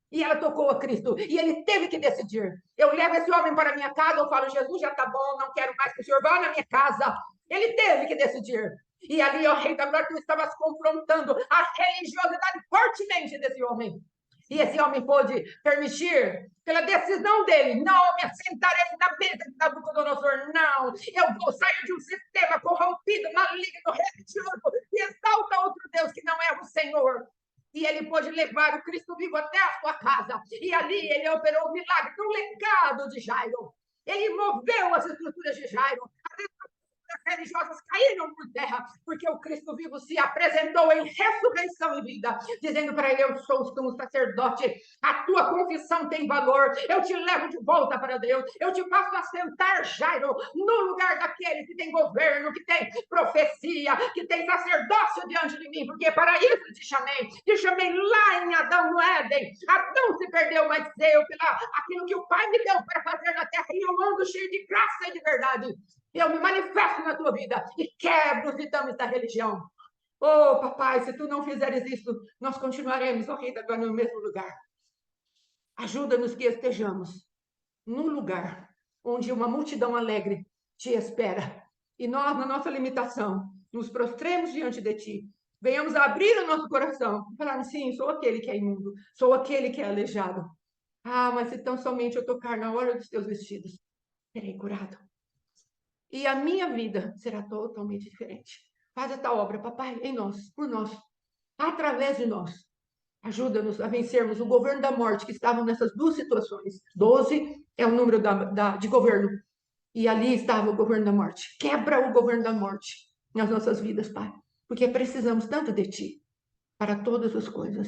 E ela tocou a Cristo. E ele teve que decidir. Eu levo esse homem para a minha casa, eu falo, Jesus, já está bom, não quero mais que o Senhor vá na minha casa. Ele teve que decidir. E ali, ó Rei da Glória, tu estavas confrontando a religiosidade fortemente desse homem. E esse homem pôde permitir, pela decisão dele, não me assentarei na mesa de Nabucodonosor, não. Eu vou sair de um sistema corrompido, maligno, religioso, e exalta outro Deus que não é o Senhor. E ele pôde levar o Cristo vivo até a sua casa. E ali ele operou o milagre do legado de Jairo. Ele moveu as estruturas de Jairo. As religiosas caíram por terra, porque o Cristo vivo se apresentou em ressurreição e vida, dizendo para ele, eu sou o sumo sacerdote, a tua confissão tem valor, eu te levo de volta para Deus, eu te faço assentar, Jairo, no lugar daquele que tem governo, que tem profecia, que tem sacerdócio diante de mim, porque para isso te chamei lá em Adão, no Éden. Adão se perdeu, mas eu, pela aquilo que o Pai me deu para fazer na terra, e eu ando cheio de graça e de verdade. Eu me manifesto na tua vida e quebro os ditames da religião. Oh, papai, se tu não fizeres isso, nós continuaremos, ó Rei da Glória, no mesmo lugar. Ajuda-nos que estejamos num lugar onde uma multidão alegre te espera. E nós, na nossa limitação, nos prostremos diante de ti. Venhamos a abrir o nosso coração e falar, sim, sou aquele que é imundo, sou aquele que é aleijado. Ah, mas se tão somente eu tocar na hora dos teus vestidos, serei curado. E a minha vida será totalmente diferente. Faz esta obra, papai, em nós, por nós, através de nós. Ajuda-nos a vencermos o governo da morte, que estavam nessas duas situações. 12 é o número de governo. E ali estava o governo da morte. Quebra o governo da morte nas nossas vidas, Pai. Porque precisamos tanto de Ti para todas as coisas.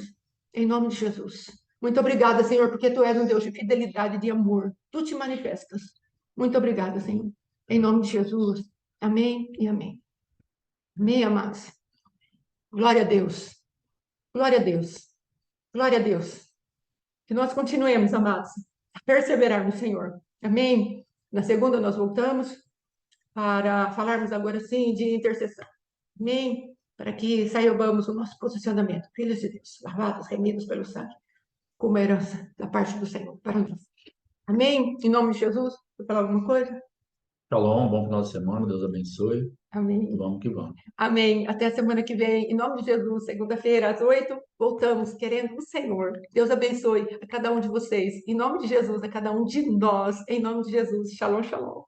Em nome de Jesus. Muito obrigada, Senhor, porque Tu és um Deus de fidelidade e de amor. Tu te manifestas. Muito obrigada, Senhor. Em nome de Jesus. Amém e amém. Amém, amados. Glória a Deus. Glória a Deus. Glória a Deus. Que nós continuemos, amados, a perseverar no Senhor. Amém? Na segunda nós voltamos para falarmos agora sim de intercessão. Amém? Para que saibamos o nosso posicionamento. Filhos de Deus, lavados, remidos pelo sangue, como herança da parte do Senhor para nós. Amém? Em nome de Jesus, você falar alguma coisa? Shalom, bom final de semana, Deus abençoe. Amém. Vamos que vamos. Amém. Até a semana que vem. Em nome de Jesus, segunda-feira, às 8, voltamos, querendo o Senhor. Deus abençoe a cada um de vocês. Em nome de Jesus, a cada um de nós. Em nome de Jesus. Shalom, shalom.